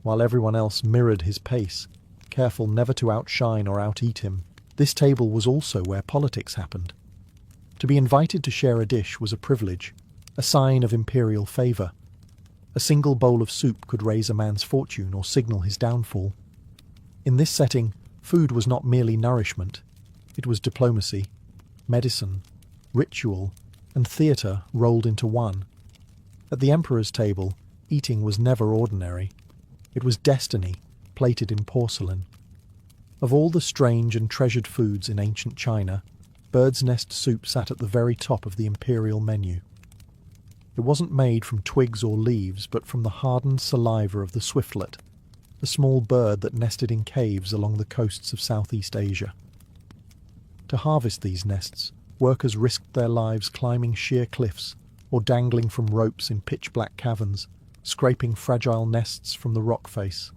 while everyone else mirrored his pace, careful never to outshine or out-eat him. This table was also where politics happened. To be invited to share a dish was a privilege, a sign of imperial favour. A single bowl of soup could raise a man's fortune or signal his downfall. In this setting, food was not merely nourishment. It was diplomacy, medicine, ritual, and theatre rolled into one. At the emperor's table, eating was never ordinary. It was destiny, plated in porcelain. Of all the strange and treasured foods in ancient China, bird's nest soup sat at the very top of the imperial menu. It wasn't made from twigs or leaves, but from the hardened saliva of the swiftlet, a small bird that nested in caves along the coasts of Southeast Asia. To harvest these nests, workers risked their lives climbing sheer cliffs or dangling from ropes in pitch-black caverns, scraping fragile nests from the rock face.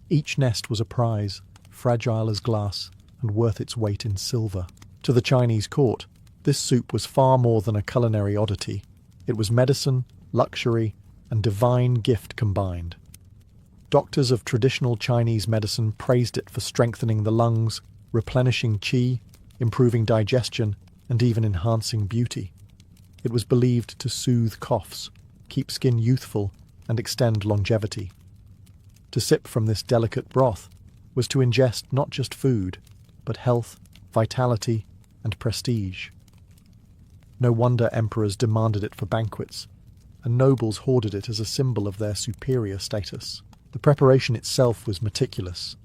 Each nest was a prize, fragile as glass and worth its weight in silver. To the Chinese court, this soup was far more than a culinary oddity. It was medicine, luxury, and divine gift combined. Doctors of traditional Chinese medicine praised it for strengthening the lungs, replenishing qi, improving digestion, and even enhancing beauty. It was believed to soothe coughs, keep skin youthful, and extend longevity. To sip from this delicate broth was to ingest not just food, but health, vitality, and prestige. No wonder emperors demanded it for banquets, and nobles hoarded it as a symbol of their superior status. The preparation itself was meticulous.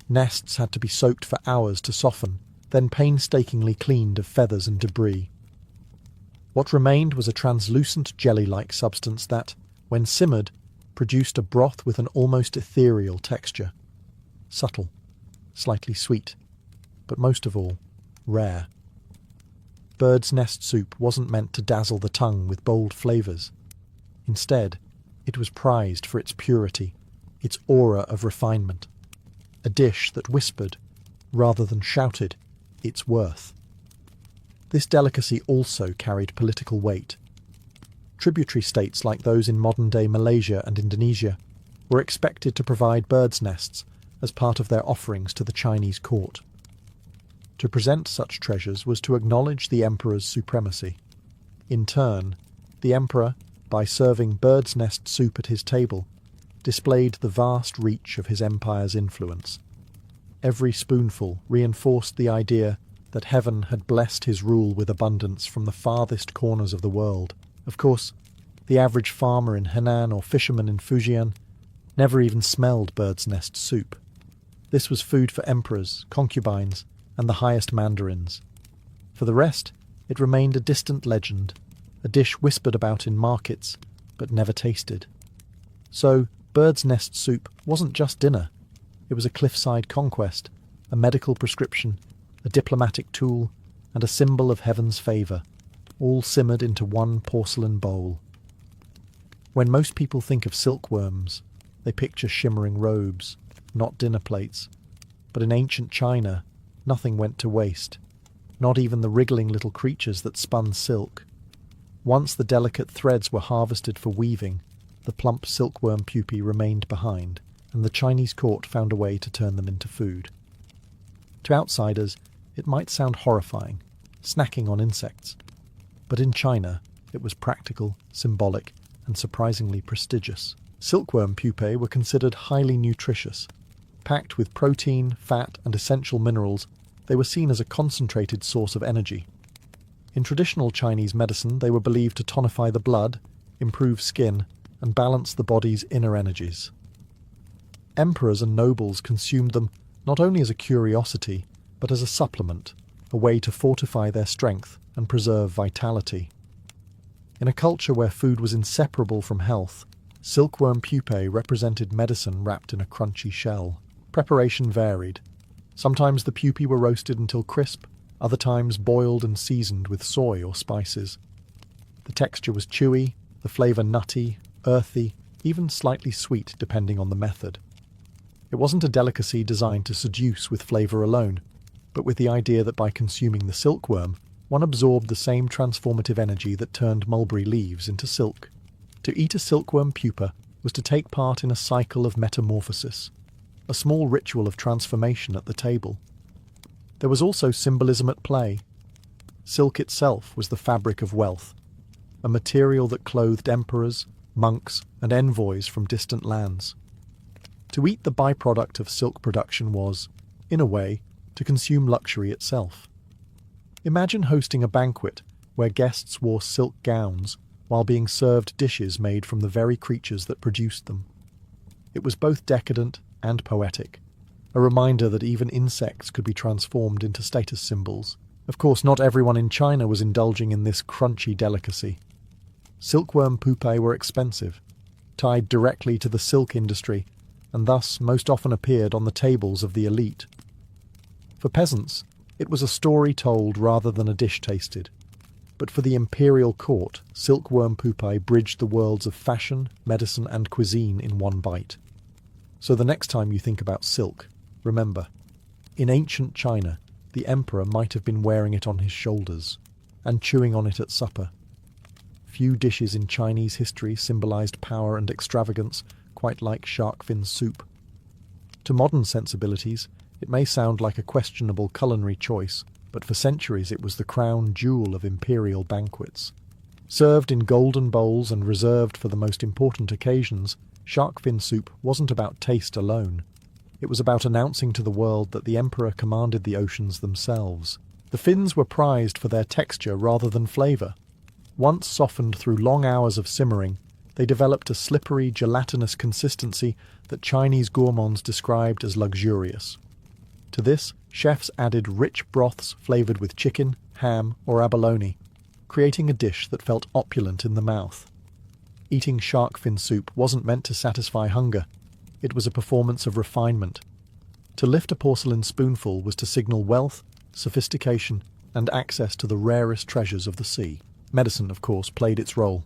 Nests had to be soaked for hours to soften, then painstakingly cleaned of feathers and debris. What remained was a translucent jelly-like substance that, when simmered, produced a broth with an almost ethereal texture. Subtle, slightly sweet, but most of all, rare. Bird's nest soup wasn't meant to dazzle the tongue with bold flavours. Instead, it was prized for its purity, its aura of refinement. A dish that whispered, rather than shouted, its worth. This delicacy also carried political weight. Tributary states like those in modern-day Malaysia and Indonesia were expected to provide birds' nests as part of their offerings to the Chinese court. To present such treasures was to acknowledge the emperor's supremacy. In turn, the emperor, by serving bird's nest soup at his table, displayed the vast reach of his empire's influence. Every spoonful reinforced the idea that heaven had blessed his rule with abundance from the farthest corners of the world. Of course, the average farmer in Henan or fisherman in Fujian never even smelled bird's nest soup. This was food for emperors, concubines, and the highest mandarins. For the rest, it remained a distant legend, a dish whispered about in markets, but never tasted. So, bird's nest soup wasn't just dinner. It was a cliffside conquest, a medical prescription, a diplomatic tool, and a symbol of heaven's favour, all simmered into one porcelain bowl. When most people think of silkworms, they picture shimmering robes, not dinner plates. But in ancient China, nothing went to waste, not even the wriggling little creatures that spun silk. Once the delicate threads were harvested for weaving, the plump silkworm pupae remained behind, and the Chinese court found a way to turn them into food. To outsiders, it might sound horrifying, snacking on insects, but in China, it was practical, symbolic, and surprisingly prestigious. Silkworm pupae were considered highly nutritious. Packed with protein, fat, and essential minerals, they were seen as a concentrated source of energy. In traditional Chinese medicine, they were believed to tonify the blood, improve skin, and balance the body's inner energies. Emperors and nobles consumed them not only as a curiosity, but as a supplement, a way to fortify their strength and preserve vitality. In a culture where food was inseparable from health, silkworm pupae represented medicine wrapped in a crunchy shell. Preparation varied. Sometimes the pupae were roasted until crisp, other times boiled and seasoned with soy or spices. The texture was chewy, the flavour nutty, earthy, even slightly sweet depending on the method. It wasn't a delicacy designed to seduce with flavour alone, but with the idea that by consuming the silkworm, one absorbed the same transformative energy that turned mulberry leaves into silk. To eat a silkworm pupa was to take part in a cycle of metamorphosis, a small ritual of transformation at the table. There was also symbolism at play. Silk itself was the fabric of wealth, a material that clothed emperors, monks, and envoys from distant lands. To eat the byproduct of silk production was, in a way, to consume luxury itself. Imagine hosting a banquet where guests wore silk gowns while being served dishes made from the very creatures that produced them. It was both decadent and poetic, a reminder that even insects could be transformed into status symbols. Of course, not everyone in China was indulging in this crunchy delicacy. Silkworm pupae were expensive, tied directly to the silk industry, and thus most often appeared on the tables of the elite. For peasants, it was a story told rather than a dish tasted. But for the imperial court, silkworm pupae bridged the worlds of fashion, medicine, and cuisine in one bite. So the next time you think about silk, remember, in ancient China, the emperor might have been wearing it on his shoulders and chewing on it at supper. Few dishes in Chinese history symbolized power and extravagance quite like shark fin soup. To modern sensibilities, it may sound like a questionable culinary choice, but for centuries it was the crown jewel of imperial banquets. Served in golden bowls and reserved for the most important occasions, shark fin soup wasn't about taste alone. It was about announcing to the world that the emperor commanded the oceans themselves. The fins were prized for their texture rather than flavour. Once softened through long hours of simmering, they developed a slippery, gelatinous consistency that Chinese gourmands described as luxurious. To this, chefs added rich broths flavoured with chicken, ham, or abalone, creating a dish that felt opulent in the mouth. Eating shark fin soup wasn't meant to satisfy hunger. It was a performance of refinement. To lift a porcelain spoonful was to signal wealth, sophistication, and access to the rarest treasures of the sea. Medicine, of course, played its role.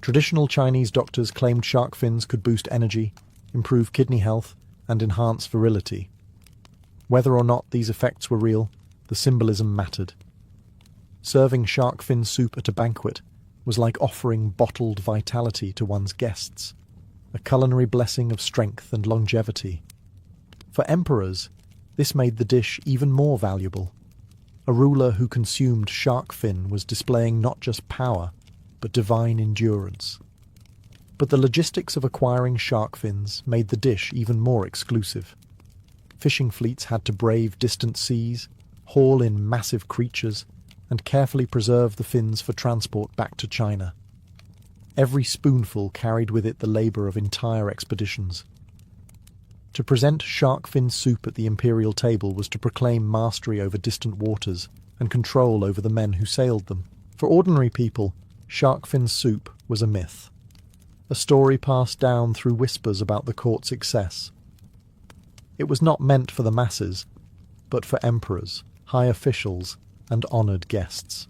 Traditional Chinese doctors claimed shark fins could boost energy, improve kidney health, and enhance virility. Whether or not these effects were real, the symbolism mattered. Serving shark fin soup at a banquet was like offering bottled vitality to one's guests, a culinary blessing of strength and longevity. For emperors, this made the dish even more valuable. A ruler who consumed shark fin was displaying not just power, but divine endurance. But the logistics of acquiring shark fins made the dish even more exclusive. Fishing fleets had to brave distant seas, haul in massive creatures, and carefully preserve the fins for transport back to China. Every spoonful carried with it the labour of entire expeditions. To present shark fin soup at the imperial table was to proclaim mastery over distant waters and control over the men who sailed them. For ordinary people, shark fin soup was a myth, a story passed down through whispers about the court's excess. It was not meant for the masses, but for emperors, high officials, and honoured guests.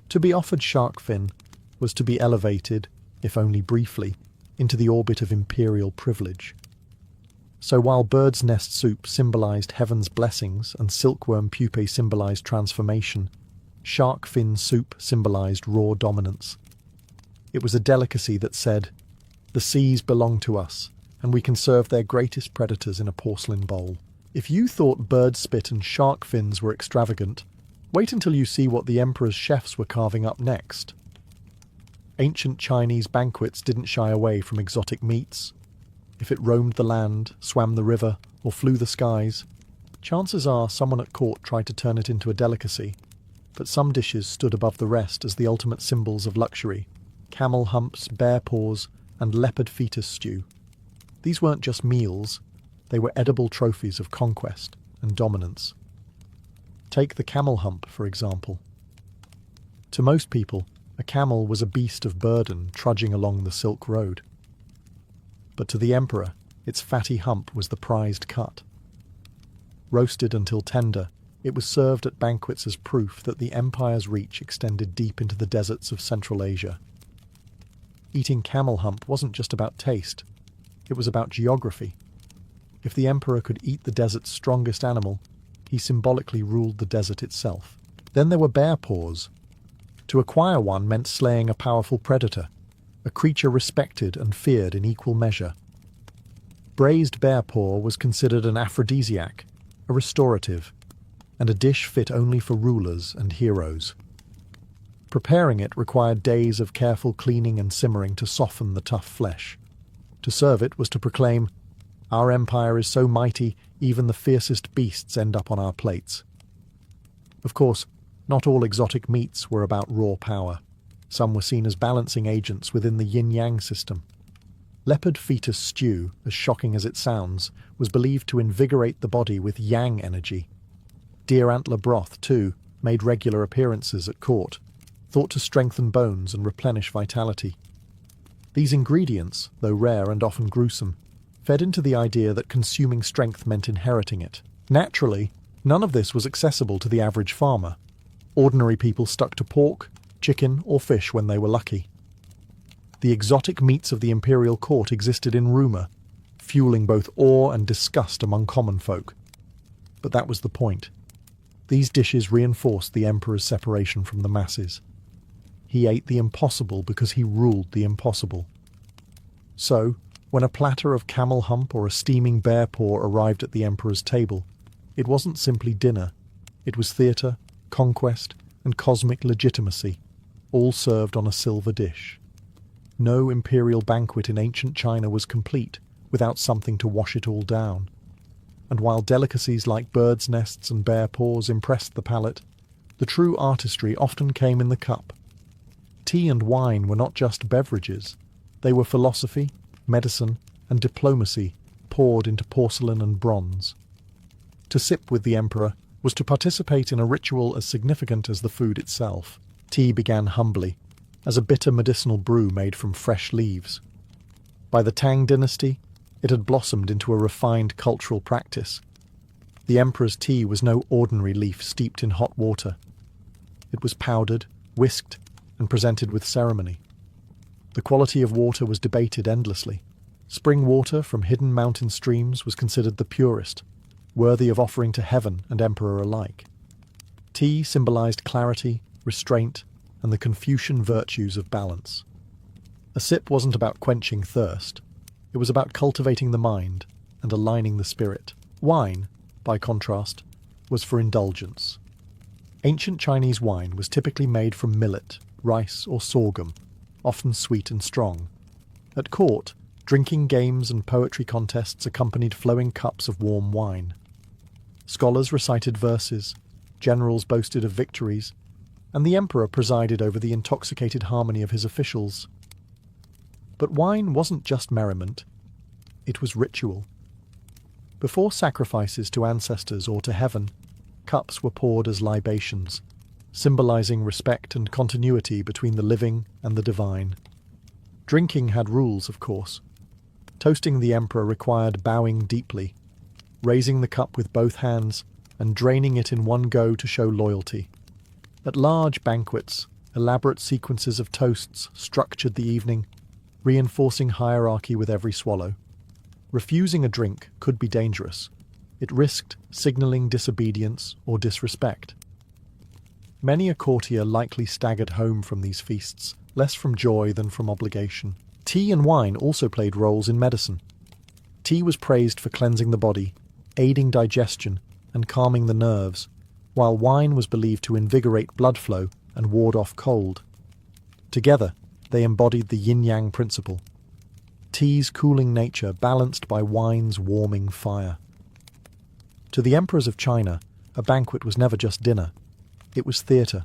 To be offered shark fin was to be elevated, if only briefly, into the orbit of imperial privilege. So while bird's nest soup symbolised heaven's blessings and silkworm pupae symbolised transformation, shark fin soup symbolised raw dominance. It was a delicacy that said, "The seas belong to us, and we can serve their greatest predators in a porcelain bowl." If you thought bird spit and shark fins were extravagant, wait until you see what the emperor's chefs were carving up next. Ancient Chinese banquets didn't shy away from exotic meats. If it roamed the land, swam the river, or flew the skies, chances are someone at court tried to turn it into a delicacy. But some dishes stood above the rest as the ultimate symbols of luxury: camel humps, bear paws, and leopard fetus stew. These weren't just meals, they were edible trophies of conquest and dominance. Take the camel hump, for example. To most people, a camel was a beast of burden trudging along the Silk Road. But to the emperor, its fatty hump was the prized cut. Roasted until tender, it was served at banquets as proof that the empire's reach extended deep into the deserts of Central Asia. Eating camel hump wasn't just about taste, it was about geography. If the emperor could eat the desert's strongest animal, he symbolically ruled the desert itself. Then there were bear paws. To acquire one meant slaying a powerful predator, a creature respected and feared in equal measure. Braised bear paw was considered an aphrodisiac, a restorative, and a dish fit only for rulers and heroes. Preparing it required days of careful cleaning and simmering to soften the tough flesh. To serve it was to proclaim, "Our empire is so mighty, even the fiercest beasts end up on our plates." Of course, not all exotic meats were about raw power. Some were seen as balancing agents within the yin-yang system. Leopard fetus stew, as shocking as it sounds, was believed to invigorate the body with yang energy. Deer antler broth, too, made regular appearances at court, thought to strengthen bones and replenish vitality. These ingredients, though rare and often gruesome, fed into the idea that consuming strength meant inheriting it. Naturally, none of this was accessible to the average farmer. Ordinary people stuck to pork, chicken, or fish when they were lucky. The exotic meats of the imperial court existed in rumour, fueling both awe and disgust among common folk. But that was the point. These dishes reinforced the emperor's separation from the masses. He ate the impossible because he ruled the impossible. So, when a platter of camel hump or a steaming bear paw arrived at the emperor's table, it wasn't simply dinner. It was theatre, conquest, and cosmic legitimacy, all served on a silver dish. No imperial banquet in ancient China was complete without something to wash it all down. And while delicacies like birds' nests and bear paws impressed the palate, the true artistry often came in the cup. Tea and wine were not just beverages. They were philosophy, medicine, and diplomacy poured into porcelain and bronze. To sip with the emperor was to participate in a ritual as significant as the food itself. Tea began humbly, as a bitter medicinal brew made from fresh leaves. By the Tang dynasty, it had blossomed into a refined cultural practice. The emperor's tea was no ordinary leaf steeped in hot water. It was powdered, whisked, and presented with ceremony. The quality of water was debated endlessly. Spring water from hidden mountain streams was considered the purest, worthy of offering to heaven and emperor alike. Tea symbolized clarity, restraint, and the Confucian virtues of balance. A sip wasn't about quenching thirst. It was about cultivating the mind and aligning the spirit. Wine, by contrast, was for indulgence. Ancient Chinese wine was typically made from millet, rice, or sorghum, often sweet and strong. At court, drinking games and poetry contests accompanied flowing cups of warm wine. Scholars recited verses, generals boasted of victories, and the emperor presided over the intoxicated harmony of his officials. But wine wasn't just merriment, it was ritual. Before sacrifices to ancestors or to heaven, cups were poured as libations, symbolizing respect and continuity between the living and the divine. Drinking had rules, of course. Toasting the emperor required bowing deeply, raising the cup with both hands, and draining it in one go to show loyalty. At large banquets, elaborate sequences of toasts structured the evening, reinforcing hierarchy with every swallow. Refusing a drink could be dangerous. It risked signalling disobedience or disrespect. Many a courtier likely staggered home from these feasts, less from joy than from obligation. Tea and wine also played roles in medicine. Tea was praised for cleansing the body, aiding digestion, and calming the nerves, while wine was believed to invigorate blood flow and ward off cold. Together, they embodied the yin-yang principle. Tea's cooling nature balanced by wine's warming fire. To the emperors of China, a banquet was never just dinner. It was theatre,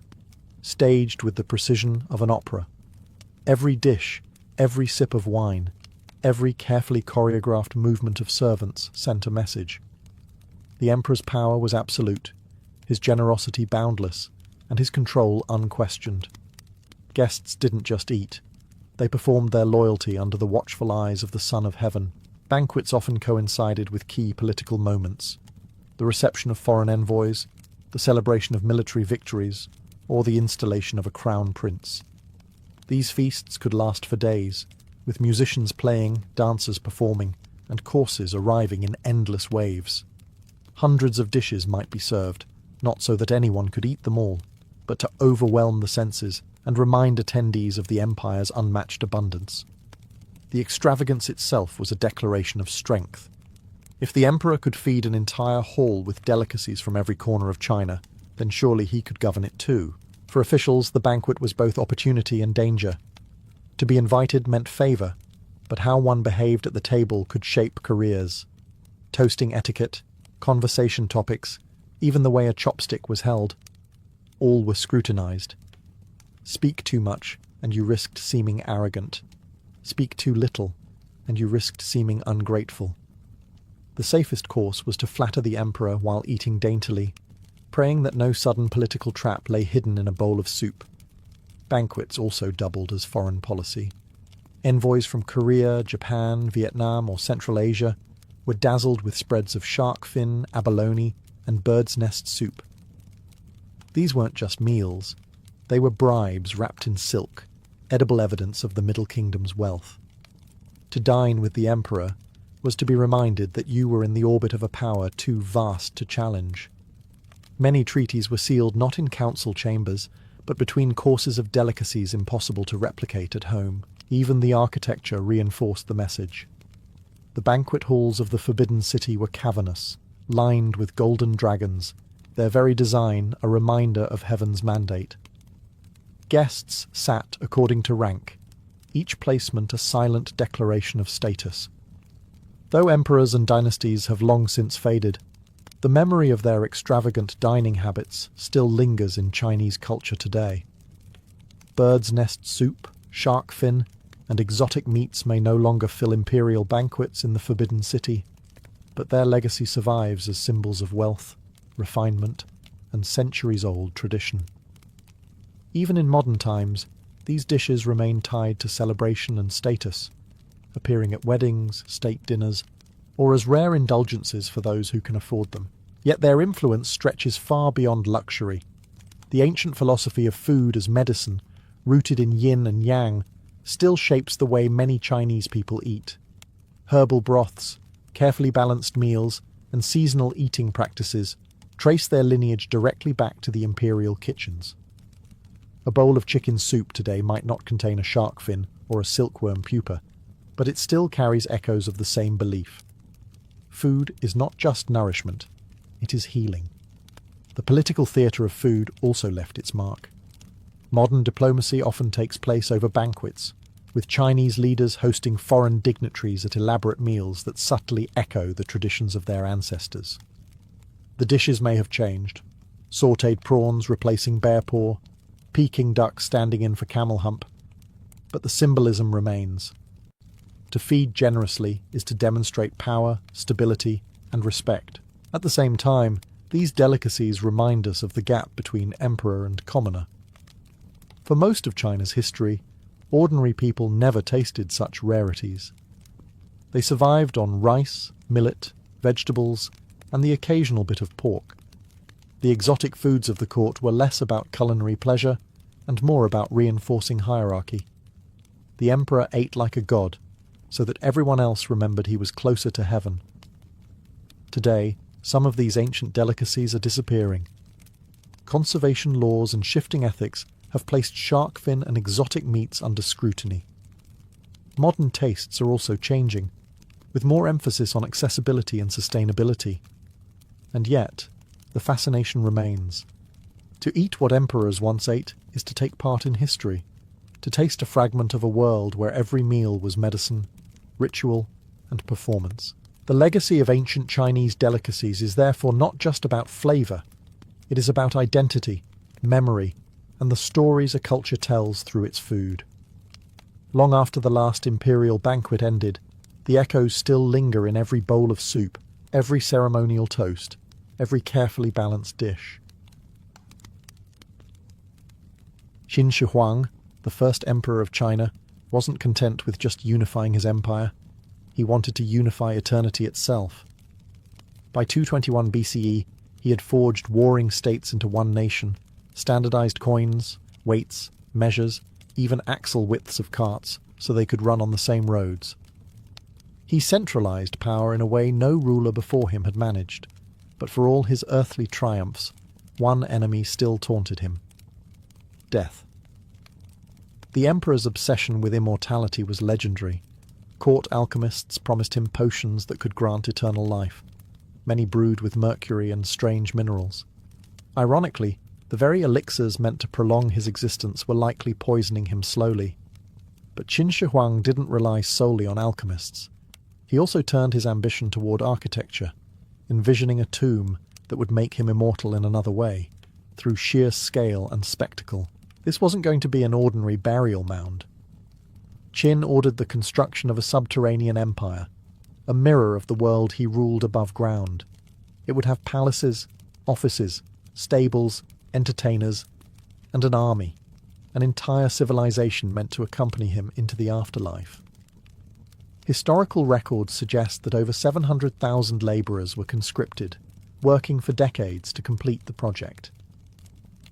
staged with the precision of an opera. Every dish, every sip of wine, every carefully choreographed movement of servants sent a message. The emperor's power was absolute, his generosity boundless, and his control unquestioned. Guests didn't just eat. They performed their loyalty under the watchful eyes of the Son of Heaven. Banquets often coincided with key political moments. The reception of foreign envoys, the celebration of military victories, or the installation of a crown prince. These feasts could last for days, with musicians playing, dancers performing, and courses arriving in endless waves. Hundreds of dishes might be served, not so that anyone could eat them all, but to overwhelm the senses and remind attendees of the empire's unmatched abundance. The extravagance itself was a declaration of strength. If the emperor could feed an entire hall with delicacies from every corner of China, then surely he could govern it too. For officials, the banquet was both opportunity and danger. To be invited meant favour, but how one behaved at the table could shape careers. Toasting etiquette, conversation topics, even the way a chopstick was held, all were scrutinised. Speak too much, and you risked seeming arrogant. Speak too little, and you risked seeming ungrateful. The safest course was to flatter the emperor while eating daintily, praying that no sudden political trap lay hidden in a bowl of soup. Banquets also doubled as foreign policy. Envoys from Korea, Japan, Vietnam, or Central Asia were dazzled with spreads of shark fin, abalone, and bird's nest soup. These weren't just meals. They were bribes wrapped in silk, edible evidence of the Middle Kingdom's wealth. To dine with the emperor was to be reminded that you were in the orbit of a power too vast to challenge. Many treaties were sealed not in council chambers, but between courses of delicacies impossible to replicate at home. Even the architecture reinforced the message. The banquet halls of the Forbidden City were cavernous, lined with golden dragons, their very design a reminder of heaven's mandate. Guests sat according to rank, each placement a silent declaration of status. Though emperors and dynasties have long since faded, the memory of their extravagant dining habits still lingers in Chinese culture today. Bird's nest soup, shark fin, and exotic meats may no longer fill imperial banquets in the Forbidden City, but their legacy survives as symbols of wealth, refinement, and centuries-old tradition. Even in modern times, these dishes remain tied to celebration and status, appearing at weddings, state dinners, or as rare indulgences for those who can afford them. Yet their influence stretches far beyond luxury. The ancient philosophy of food as medicine, rooted in yin and yang, still shapes the way many Chinese people eat. Herbal broths, carefully balanced meals, and seasonal eating practices trace their lineage directly back to the imperial kitchens. A bowl of chicken soup today might not contain a shark fin or a silkworm pupa, but it still carries echoes of the same belief. Food is not just nourishment, it is healing. The political theatre of food also left its mark. Modern diplomacy often takes place over banquets, with Chinese leaders hosting foreign dignitaries at elaborate meals that subtly echo the traditions of their ancestors. The dishes may have changed, sautéed prawns replacing bear paw, Peking duck standing in for camel hump, but the symbolism remains. To feed generously is to demonstrate power, stability, and respect. At the same time, these delicacies remind us of the gap between emperor and commoner. For most of China's history, ordinary people never tasted such rarities. They survived on rice, millet, vegetables, and the occasional bit of pork. The exotic foods of the court were less about culinary pleasure and more about reinforcing hierarchy. The emperor ate like a god, so that everyone else remembered he was closer to heaven. Today, some of these ancient delicacies are disappearing. Conservation laws and shifting ethics have placed shark fin and exotic meats under scrutiny. Modern tastes are also changing, with more emphasis on accessibility and sustainability. And yet, the fascination remains. To eat what emperors once ate is to take part in history, to taste a fragment of a world where every meal was medicine, ritual, and performance. The legacy of ancient Chinese delicacies is therefore not just about flavour. It is about identity, memory, and the stories a culture tells through its food. Long after the last imperial banquet ended, the echoes still linger in every bowl of soup, every ceremonial toast, every carefully balanced dish. Qin Shi Huang, the first emperor of China, wasn't content with just unifying his empire. He wanted to unify eternity itself. By 221 BCE, he had forged warring states into one nation, standardized coins, weights, measures, even axle widths of carts, so they could run on the same roads. He centralized power in a way no ruler before him had managed, but for all his earthly triumphs, one enemy still taunted him: death. The emperor's obsession with immortality was legendary. Court alchemists promised him potions that could grant eternal life, many brewed with mercury and strange minerals. Ironically, the very elixirs meant to prolong his existence were likely poisoning him slowly. But Qin Shi Huang didn't rely solely on alchemists. He also turned his ambition toward architecture, envisioning a tomb that would make him immortal in another way, through sheer scale and spectacle. This wasn't going to be an ordinary burial mound. Qin ordered the construction of a subterranean empire, a mirror of the world he ruled above ground. It would have palaces, offices, stables, entertainers, and an army, an entire civilization meant to accompany him into the afterlife. Historical records suggest that over 700,000 labourers were conscripted, working for decades to complete the project.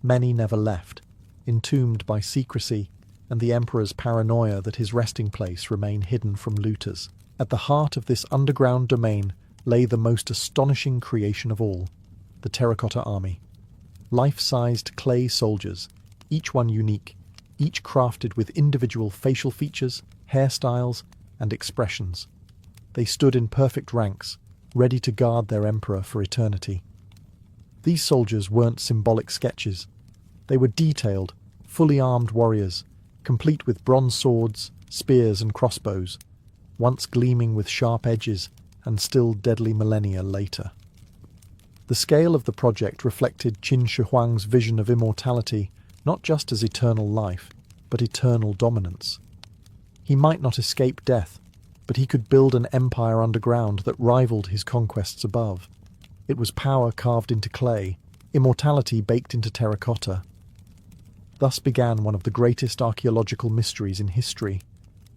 Many never left, entombed by secrecy and the emperor's paranoia that his resting place remained hidden from looters. At the heart of this underground domain lay the most astonishing creation of all, the terracotta army. Life-sized clay soldiers, each one unique, each crafted with individual facial features, hairstyles, and expressions. They stood in perfect ranks, ready to guard their emperor for eternity. These soldiers weren't symbolic sketches. They were detailed, fully armed warriors, complete with bronze swords, spears and crossbows, once gleaming with sharp edges and still deadly millennia later. The scale of the project reflected Qin Shi Huang's vision of immortality not just as eternal life, but eternal dominance. He might not escape death, but he could build an empire underground that rivaled his conquests above. It was power carved into clay, immortality baked into terracotta. Thus began one of the greatest archaeological mysteries in history,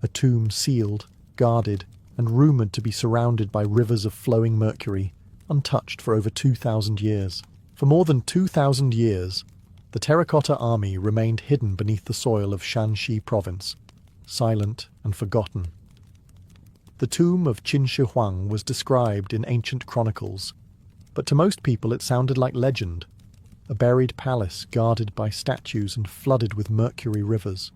a tomb sealed, guarded, and rumoured to be surrounded by rivers of flowing mercury, untouched for over 2,000 years. For more than 2,000 years, the terracotta army remained hidden beneath the soil of Shanxi province, silent and forgotten. The tomb of Qin Shi Huang was described in ancient chronicles, but to most people it sounded like legend, a buried palace guarded by statues and flooded with mercury rivers.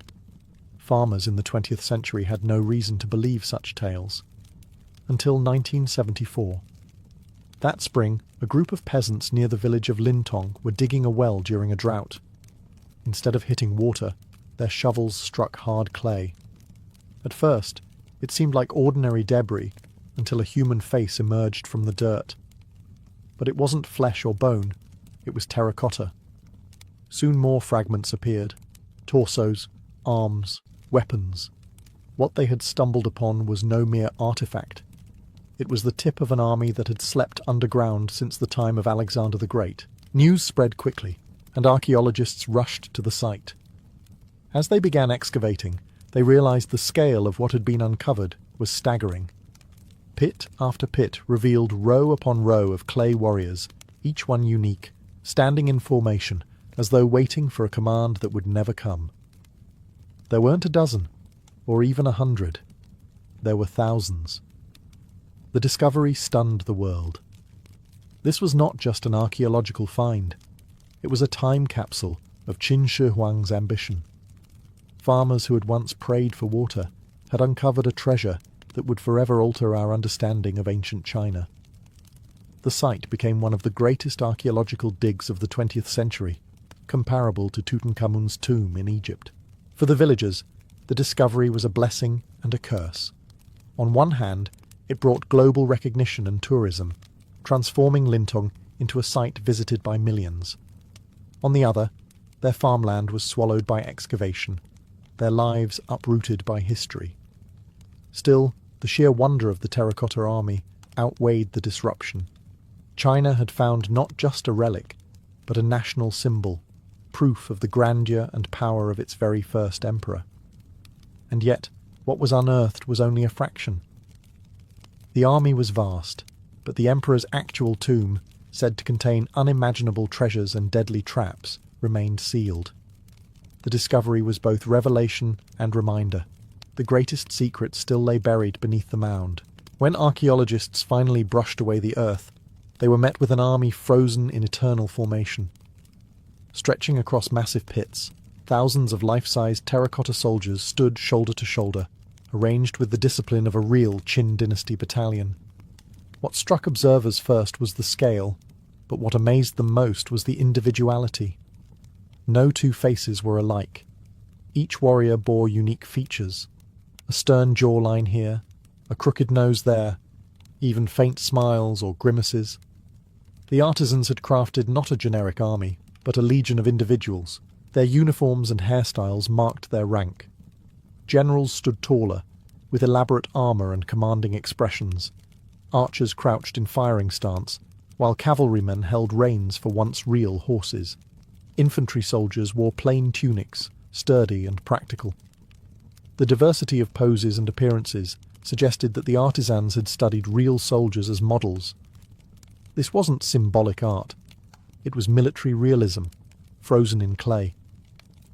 Farmers in the 20th century had no reason to believe such tales, until 1974. That spring, a group of peasants near the village of Lintong were digging a well during a drought. Instead of hitting water, their shovels struck hard clay. At first, it seemed like ordinary debris until a human face emerged from the dirt. But it wasn't flesh or bone, it was terracotta. Soon more fragments appeared: torsos, arms, weapons. What they had stumbled upon was no mere artifact. It was the tip of an army that had slept underground since the time of Alexander the Great. News spread quickly, and archaeologists rushed to the site. As they began excavating, they realized the scale of what had been uncovered was staggering. Pit after pit revealed row upon row of clay warriors, each one unique, standing in formation, as though waiting for a command that would never come. There weren't a dozen, or even 100. There were thousands. The discovery stunned the world. This was not just an archaeological find. It was a time capsule of Qin Shi Huang's ambition. Farmers who had once prayed for water had uncovered a treasure that would forever alter our understanding of ancient China. The site became one of the greatest archaeological digs of the 20th century, comparable to Tutankhamun's tomb in Egypt. For the villagers, the discovery was a blessing and a curse. On one hand, it brought global recognition and tourism, transforming Lintong into a site visited by millions. On the other, their farmland was swallowed by excavation, their lives uprooted by history. Still, the sheer wonder of the terracotta army outweighed the disruption. China had found not just a relic, but a national symbol, proof of the grandeur and power of its very first emperor. And yet, what was unearthed was only a fraction. The army was vast, but the emperor's actual tomb, said to contain unimaginable treasures and deadly traps, remained sealed. The discovery was both revelation and reminder. The greatest secret still lay buried beneath the mound, When archaeologists finally brushed away the earth, they were met with an army frozen in eternal formation. Stretching across massive pits, thousands of life-sized terracotta soldiers stood shoulder to shoulder, arranged with the discipline of a real Qin dynasty battalion. What struck observers first was the scale, but what amazed them most was the individuality. No two faces were alike. Each warrior bore unique features. A stern jawline here, a crooked nose there, even faint smiles or grimaces. The artisans had crafted not a generic army, but a legion of individuals. Their uniforms and hairstyles marked their rank. Generals stood taller, with elaborate armour and commanding expressions. Archers crouched in firing stance, while cavalrymen held reins for once real horses. Infantry soldiers wore plain tunics, sturdy and practical. The diversity of poses and appearances suggested that the artisans had studied real soldiers as models. This wasn't symbolic art. It was military realism, frozen in clay.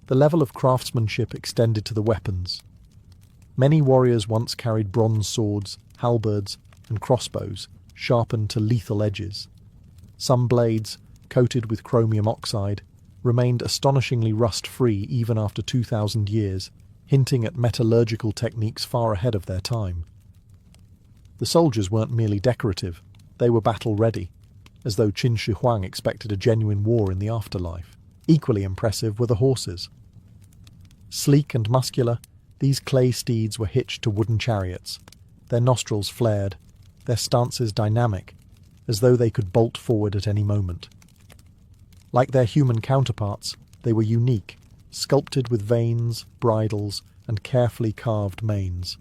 The level of craftsmanship extended to the weapons. Many warriors once carried bronze swords, halberds, and crossbows, sharpened to lethal edges. Some blades, coated with chromium oxide, remained astonishingly rust-free even after 2,000 years, hinting at metallurgical techniques far ahead of their time. The soldiers weren't merely decorative, they were battle-ready, as though Qin Shi Huang expected a genuine war in the afterlife. Equally impressive were the horses. Sleek and muscular, these clay steeds were hitched to wooden chariots. Their nostrils flared, their stances dynamic, as though they could bolt forward at any moment. Like their human counterparts, they were unique, sculpted with veins, bridles, and carefully carved manes.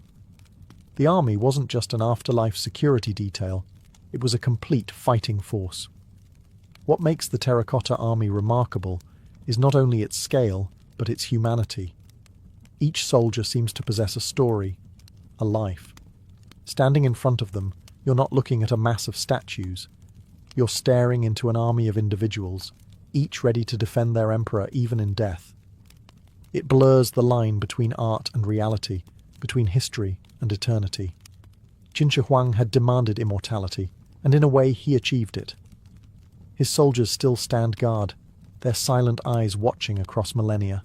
The army wasn't just an afterlife security detail, it was a complete fighting force. What makes the terracotta army remarkable is not only its scale, but its humanity. Each soldier seems to possess a story, a life. Standing in front of them, you're not looking at a mass of statues. You're staring into an army of individuals, each ready to defend their emperor even in death. It blurs the line between art and reality, between history and eternity. Qin Shi Huang had demanded immortality, and in a way he achieved it. His soldiers still stand guard, their silent eyes watching across millennia.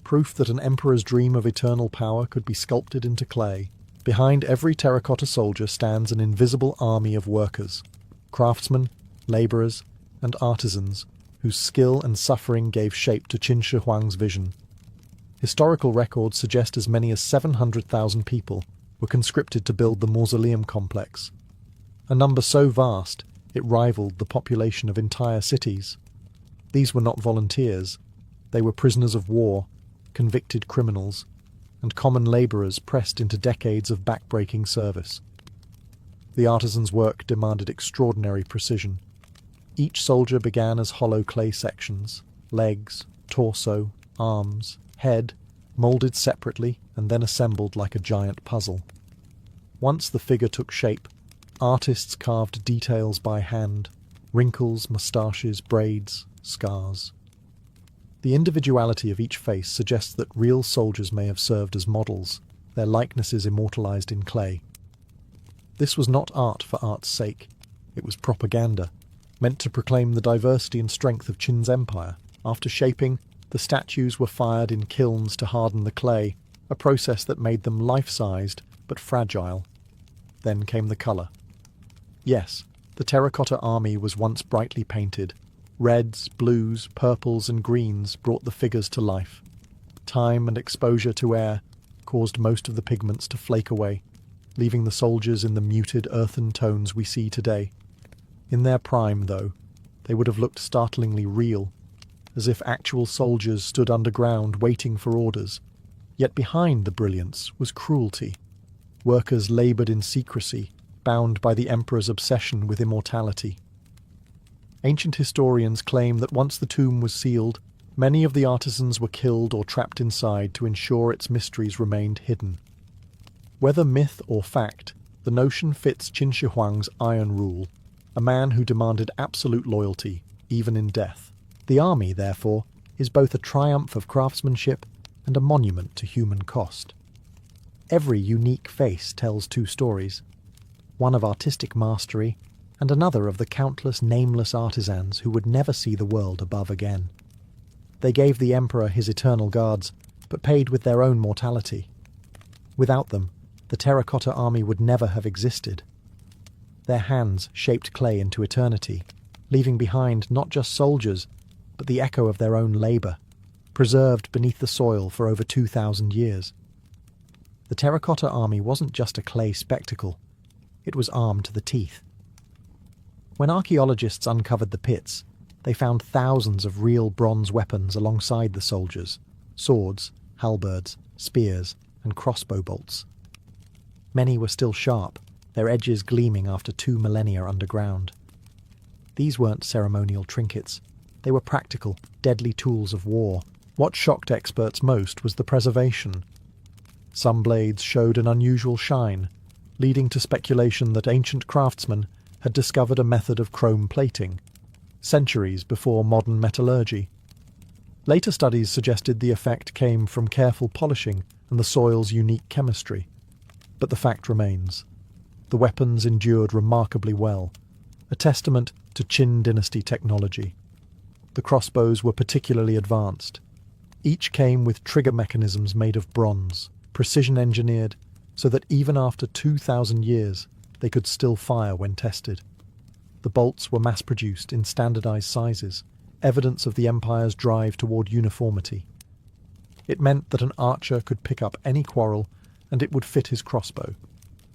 Proof that an emperor's dream of eternal power could be sculpted into clay. Behind every terracotta soldier stands an invisible army of workers, craftsmen, labourers, and artisans, whose skill and suffering gave shape to Qin Shi Huang's vision. Historical records suggest as many as 700,000 people were conscripted to build the mausoleum complex, a number so vast it rivaled the population of entire cities. These were not volunteers, they were prisoners of war, convicted criminals, and common labourers pressed into decades of back-breaking service. The artisans' work demanded extraordinary precision. Each soldier began as hollow clay sections, legs, torso, arms, head, moulded separately and then assembled like a giant puzzle. Once the figure took shape, artists carved details by hand, wrinkles, moustaches, braids, scars. The individuality of each face suggests that real soldiers may have served as models, their likenesses immortalized in clay. This was not art for art's sake. It was propaganda, meant to proclaim the diversity and strength of Qin's empire. After shaping, the statues were fired in kilns to harden the clay, a process that made them life-sized but fragile. Then came the colour. Yes, the terracotta army was once brightly painted. Reds, blues, purples and greens brought the figures to life. Time and exposure to air caused most of the pigments to flake away, leaving the soldiers in the muted earthen tones we see today. In their prime, though, they would have looked startlingly real, as if actual soldiers stood underground waiting for orders. Yet behind the brilliance was cruelty. Workers laboured in secrecy, bound by the emperor's obsession with immortality. Ancient historians claim that once the tomb was sealed, many of the artisans were killed or trapped inside to ensure its mysteries remained hidden. Whether myth or fact, the notion fits Qin Shi Huang's iron rule, a man who demanded absolute loyalty, even in death. The army, therefore, is both a triumph of craftsmanship and a monument to human cost. Every unique face tells two stories. one of artistic mastery, and another of the countless nameless artisans who would never see the world above again. They gave the emperor his eternal guards, but paid with their own mortality. Without them, the terracotta army would never have existed. Their hands shaped clay into eternity, leaving behind not just soldiers, but the echo of their own labour, preserved beneath the soil for over 2,000 years. The terracotta army wasn't just a clay spectacle, it was armed to the teeth. When archaeologists uncovered the pits, they found thousands of real bronze weapons alongside the soldiers: swords, halberds, spears, and crossbow bolts. Many were still sharp, their edges gleaming after 2 millennia underground. These weren't ceremonial trinkets, they were practical, deadly tools of war. What shocked experts most was the preservation. Some blades showed an unusual shine, leading to speculation that ancient craftsmen had discovered a method of chrome plating, centuries before modern metallurgy. Later studies suggested the effect came from careful polishing and the soil's unique chemistry. But the fact remains. The weapons endured remarkably well, a testament to Qin dynasty technology. The crossbows were particularly advanced. Each came with trigger mechanisms made of bronze, precision-engineered, so that even after 2,000 years they could still fire when tested. The bolts were mass-produced in standardized sizes, evidence of the empire's drive toward uniformity. It meant that an archer could pick up any quarrel and it would fit his crossbow,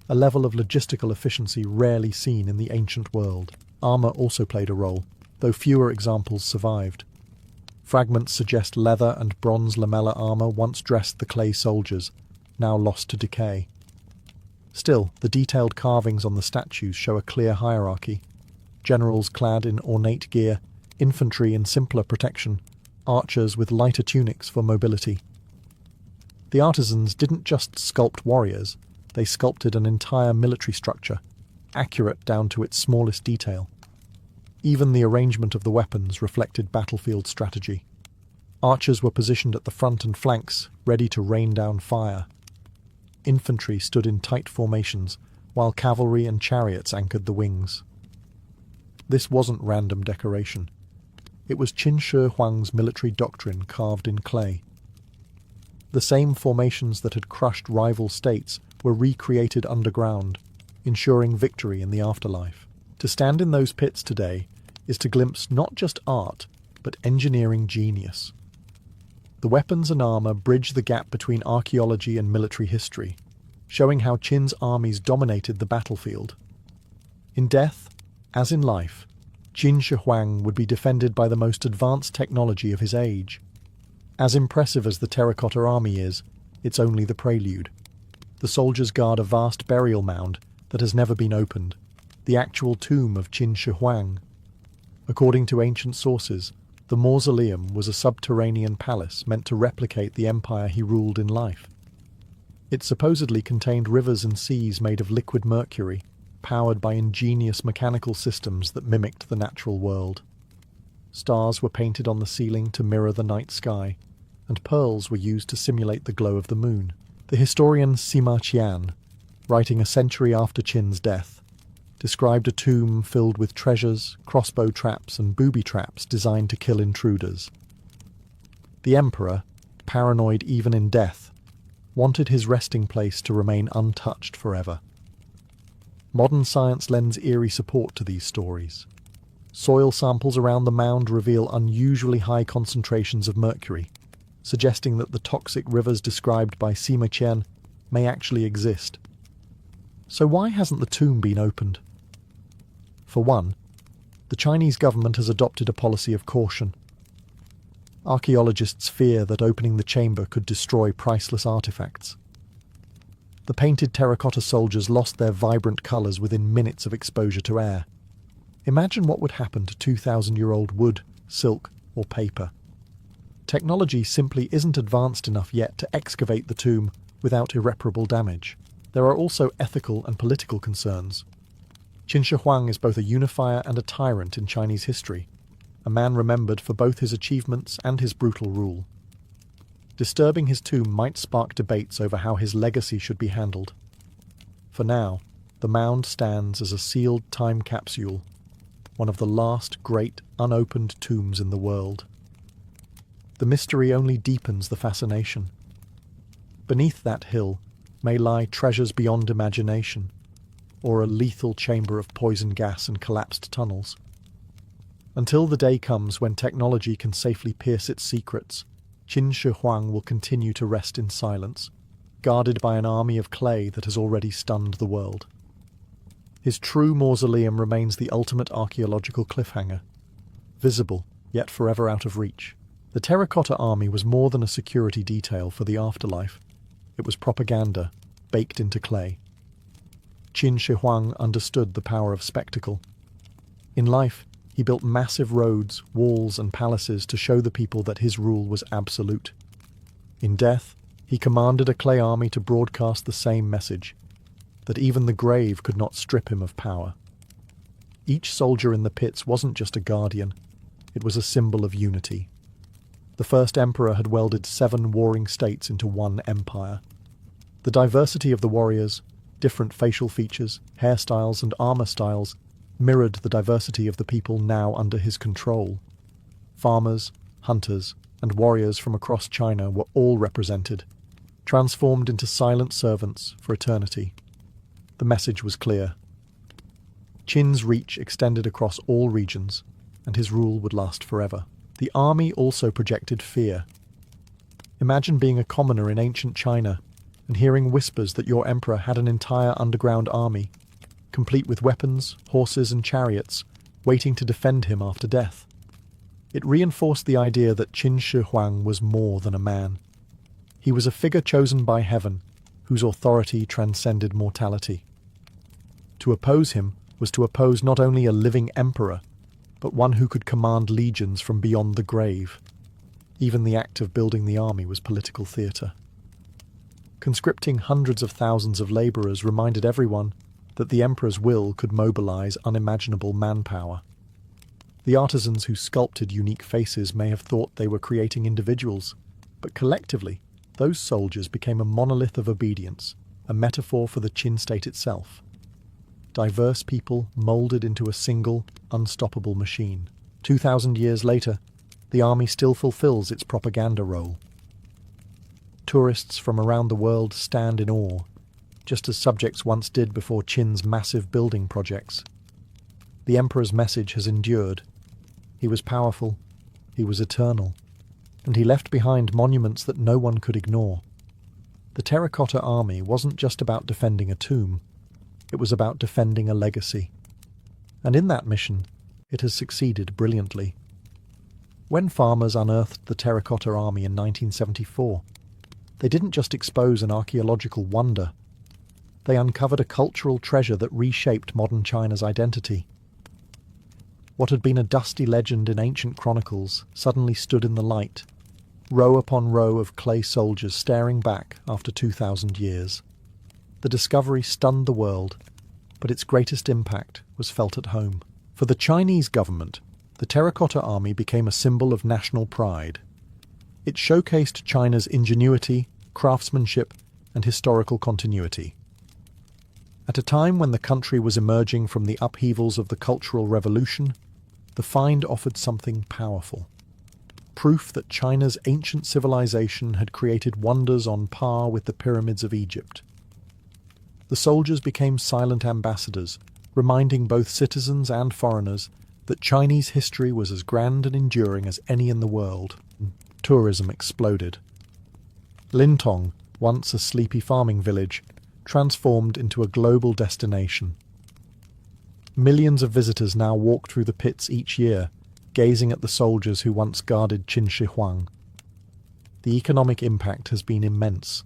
a level of logistical efficiency rarely seen in the ancient world. Armour also played a role, though fewer examples survived. Fragments suggest leather and bronze lamella armour once dressed the clay soldiers, now lost to decay. Still, the detailed carvings on the statues show a clear hierarchy. Generals clad in ornate gear, infantry in simpler protection, archers with lighter tunics for mobility. The artisans didn't just sculpt warriors, they sculpted an entire military structure, accurate down to its smallest detail. Even the arrangement of the weapons reflected battlefield strategy. Archers were positioned at the front and flanks, ready to rain down fire. Infantry stood in tight formations, while cavalry and chariots anchored the wings. This wasn't random decoration. It was Qin Shi Huang's military doctrine carved in clay. The same formations that had crushed rival states were recreated underground, ensuring victory in the afterlife. To stand in those pits today is to glimpse not just art, but engineering genius. The weapons and armour bridge the gap between archaeology and military history, showing how Qin's armies dominated the battlefield. In death, as in life, Qin Shi Huang would be defended by the most advanced technology of his age. As impressive as the terracotta army is, it's only the prelude. The soldiers guard a vast burial mound that has never been opened, the actual tomb of Qin Shi Huang. According to ancient sources, the mausoleum was a subterranean palace meant to replicate the empire he ruled in life. It supposedly contained rivers and seas made of liquid mercury, powered by ingenious mechanical systems that mimicked the natural world. Stars were painted on the ceiling to mirror the night sky, and pearls were used to simulate the glow of the moon. The historian Sima Qian, writing a century after Qin's death, described a tomb filled with treasures, crossbow traps, and booby traps designed to kill intruders. The emperor, paranoid even in death, wanted his resting place to remain untouched forever. Modern science lends eerie support to these stories. Soil samples around the mound reveal unusually high concentrations of mercury, suggesting that the toxic rivers described by Sima Qian may actually exist. So why hasn't the tomb been opened? For one, the Chinese government has adopted a policy of caution. Archaeologists fear that opening the chamber could destroy priceless artifacts. The painted terracotta soldiers lost their vibrant colours within minutes of exposure to air. Imagine what would happen to 2,000-year-old wood, silk, or paper. Technology simply isn't advanced enough yet to excavate the tomb without irreparable damage. There are also ethical and political concerns. Qin Shi Huang is both a unifier and a tyrant in Chinese history, a man remembered for both his achievements and his brutal rule. Disturbing his tomb might spark debates over how his legacy should be handled. For now, the mound stands as a sealed time capsule, one of the last great unopened tombs in the world. The mystery only deepens the fascination. Beneath that hill may lie treasures beyond imagination, or a lethal chamber of poison gas and collapsed tunnels. Until the day comes when technology can safely pierce its secrets, Qin Shi Huang will continue to rest in silence, guarded by an army of clay that has already stunned the world. His true mausoleum remains the ultimate archaeological cliffhanger, visible, yet forever out of reach. The terracotta army was more than a security detail for the afterlife. It was propaganda, baked into clay. Qin Shi Huang understood the power of spectacle. In life, he built massive roads, walls, and palaces to show the people that his rule was absolute. In death, he commanded a clay army to broadcast the same message, that even the grave could not strip him of power. Each soldier in the pits wasn't just a guardian, it was a symbol of unity. The first emperor had welded 7 warring states into one empire. The diversity of the warriors, different facial features, hairstyles, and armor styles mirrored the diversity of the people now under his control. Farmers, hunters, and warriors from across China were all represented, transformed into silent servants for eternity. The message was clear. Qin's reach extended across all regions, and his rule would last forever. The army also projected fear. Imagine being a commoner in ancient China and hearing whispers that your emperor had an entire underground army, complete with weapons, horses, and chariots, waiting to defend him after death. It reinforced the idea that Qin Shi Huang was more than a man. He was a figure chosen by heaven, whose authority transcended mortality. To oppose him was to oppose not only a living emperor, but one who could command legions from beyond the grave. Even the act of building the army was political theatre. Conscripting hundreds of thousands of labourers reminded everyone that the emperor's will could mobilise unimaginable manpower. The artisans who sculpted unique faces may have thought they were creating individuals, but collectively, those soldiers became a monolith of obedience, a metaphor for the Qin state itself. Diverse people moulded into a single, unstoppable machine. 2,000 years later, the army still fulfills its propaganda role. Tourists from around the world stand in awe, just as subjects once did before Qin's massive building projects. The emperor's message has endured. He was powerful, he was eternal, and he left behind monuments that no one could ignore. The terracotta army wasn't just about defending a tomb, it was about defending a legacy. And in that mission, it has succeeded brilliantly. When farmers unearthed the terracotta army in 1974, they didn't just expose an archaeological wonder, they uncovered a cultural treasure that reshaped modern China's identity. What had been a dusty legend in ancient chronicles suddenly stood in the light, row upon row of clay soldiers staring back after 2,000 years. The discovery stunned the world, but its greatest impact was felt at home. For the Chinese government, the terracotta army became a symbol of national pride. It showcased China's ingenuity, craftsmanship, and historical continuity. At a time when the country was emerging from the upheavals of the Cultural Revolution, the find offered something powerful. Proof that China's ancient civilization had created wonders on par with the pyramids of Egypt. The soldiers became silent ambassadors, reminding both citizens and foreigners that Chinese history was as grand and enduring as any in the world. Tourism exploded. Lintong, once a sleepy farming village, transformed into a global destination. Millions of visitors now walk through the pits each year, gazing at the soldiers who once guarded Qin Shi Huang. The economic impact has been immense.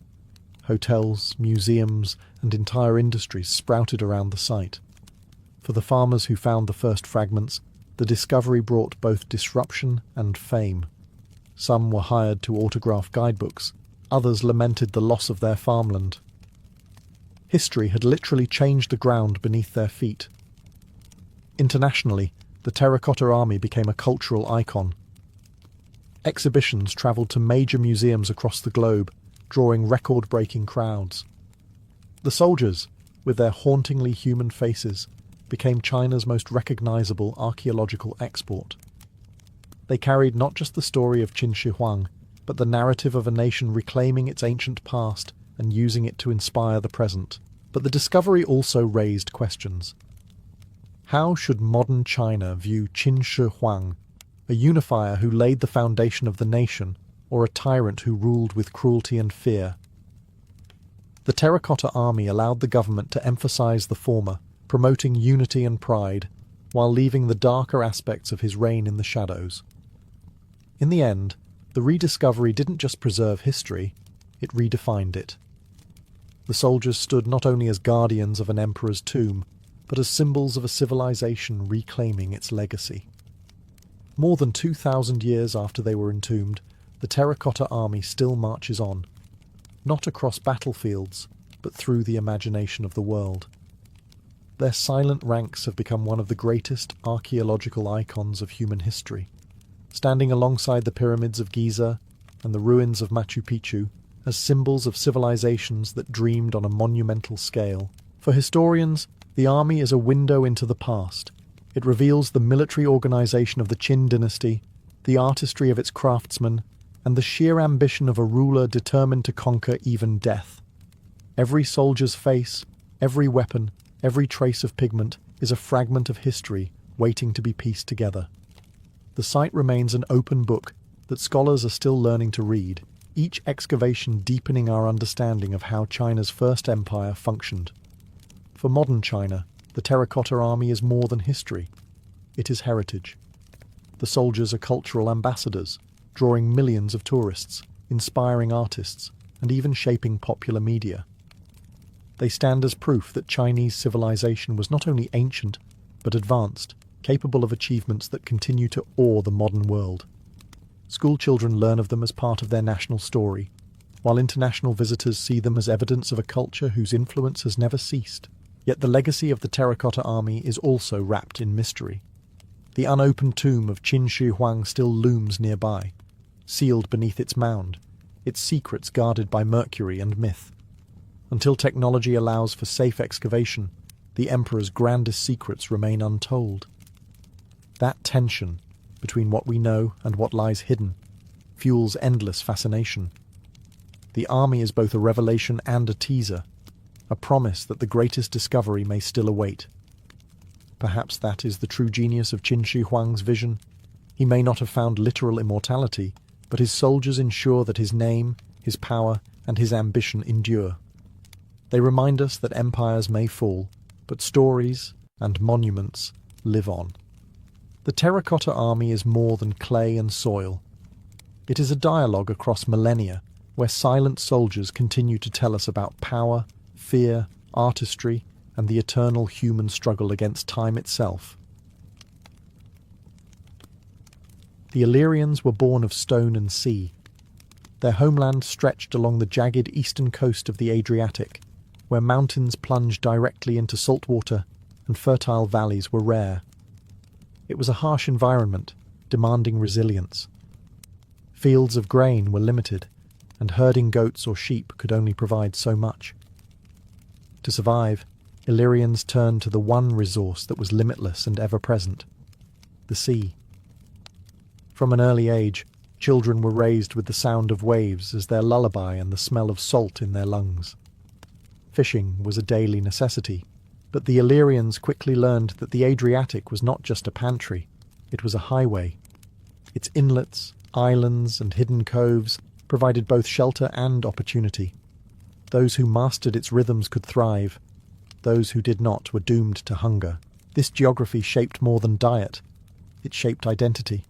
Hotels, museums, and entire industries sprouted around the site. For the farmers who found the first fragments, the discovery brought both disruption and fame. Some were hired to autograph guidebooks, others lamented the loss of their farmland. History had literally changed the ground beneath their feet. Internationally, the terracotta army became a cultural icon. Exhibitions travelled to major museums across the globe, drawing record-breaking crowds. The soldiers, with their hauntingly human faces, became China's most recognizable archaeological export. They carried not just the story of Qin Shi Huang, but the narrative of a nation reclaiming its ancient past and using it to inspire the present. But the discovery also raised questions. How should modern China view Qin Shi Huang, a unifier who laid the foundation of the nation, or a tyrant who ruled with cruelty and fear? The Terracotta Army allowed the government to emphasize the former, promoting unity and pride, while leaving the darker aspects of his reign in the shadows. In the end, the rediscovery didn't just preserve history, it redefined it. The soldiers stood not only as guardians of an emperor's tomb, but as symbols of a civilization reclaiming its legacy. More than 2,000 years after they were entombed, the Terracotta Army still marches on, not across battlefields, but through the imagination of the world. Their silent ranks have become one of the greatest archaeological icons of human history, standing alongside the pyramids of Giza and the ruins of Machu Picchu as symbols of civilizations that dreamed on a monumental scale. For historians, the army is a window into the past. It reveals the military organization of the Qin dynasty, the artistry of its craftsmen, and the sheer ambition of a ruler determined to conquer even death. Every soldier's face, every weapon, every trace of pigment is a fragment of history waiting to be pieced together. The site remains an open book that scholars are still learning to read, each excavation deepening our understanding of how China's first empire functioned. For modern China, the Terracotta Army is more than history. It is heritage. The soldiers are cultural ambassadors, drawing millions of tourists, inspiring artists, and even shaping popular media. They stand as proof that Chinese civilization was not only ancient, but advanced, capable of achievements that continue to awe the modern world. School children learn of them as part of their national story, while international visitors see them as evidence of a culture whose influence has never ceased. Yet the legacy of the Terracotta Army is also wrapped in mystery. The unopened tomb of Qin Shi Huang still looms nearby, sealed beneath its mound, its secrets guarded by mercury and myth. Until technology allows for safe excavation, the emperor's grandest secrets remain untold. That tension between what we know and what lies hidden fuels endless fascination. The army is both a revelation and a teaser, a promise that the greatest discovery may still await. Perhaps that is the true genius of Qin Shi Huang's vision. He may not have found literal immortality, but his soldiers ensure that his name, his power, and his ambition endure. They remind us that empires may fall, but stories and monuments live on. The Terracotta Army is more than clay and soil. It is a dialogue across millennia, where silent soldiers continue to tell us about power, fear, artistry, and the eternal human struggle against time itself. The Illyrians were born of stone and sea. Their homeland stretched along the jagged eastern coast of the Adriatic, where mountains plunged directly into salt water and fertile valleys were rare. It was a harsh environment, demanding resilience. Fields of grain were limited, and herding goats or sheep could only provide so much. To survive, Illyrians turned to the one resource that was limitless and ever-present: the sea. From an early age, children were raised with the sound of waves as their lullaby and the smell of salt in their lungs. Fishing was a daily necessity, but the Illyrians quickly learned that the Adriatic was not just a pantry, it was a highway. Its inlets, islands, and hidden coves provided both shelter and opportunity. Those who mastered its rhythms could thrive. Those who did not were doomed to hunger. This geography shaped more than diet. It shaped identity.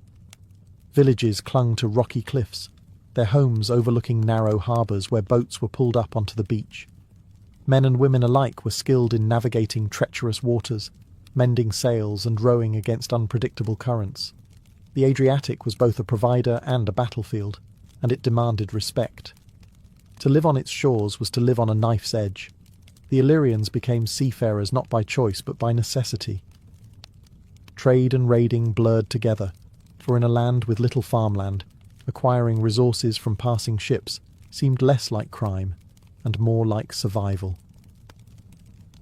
Villages clung to rocky cliffs, their homes overlooking narrow harbours where boats were pulled up onto the beach. Men and women alike were skilled in navigating treacherous waters, mending sails and rowing against unpredictable currents. The Adriatic was both a provider and a battlefield, and it demanded respect. To live on its shores was to live on a knife's edge. The Illyrians became seafarers not by choice but by necessity. Trade and raiding blurred together, for in a land with little farmland, acquiring resources from passing ships seemed less like crime and more like survival.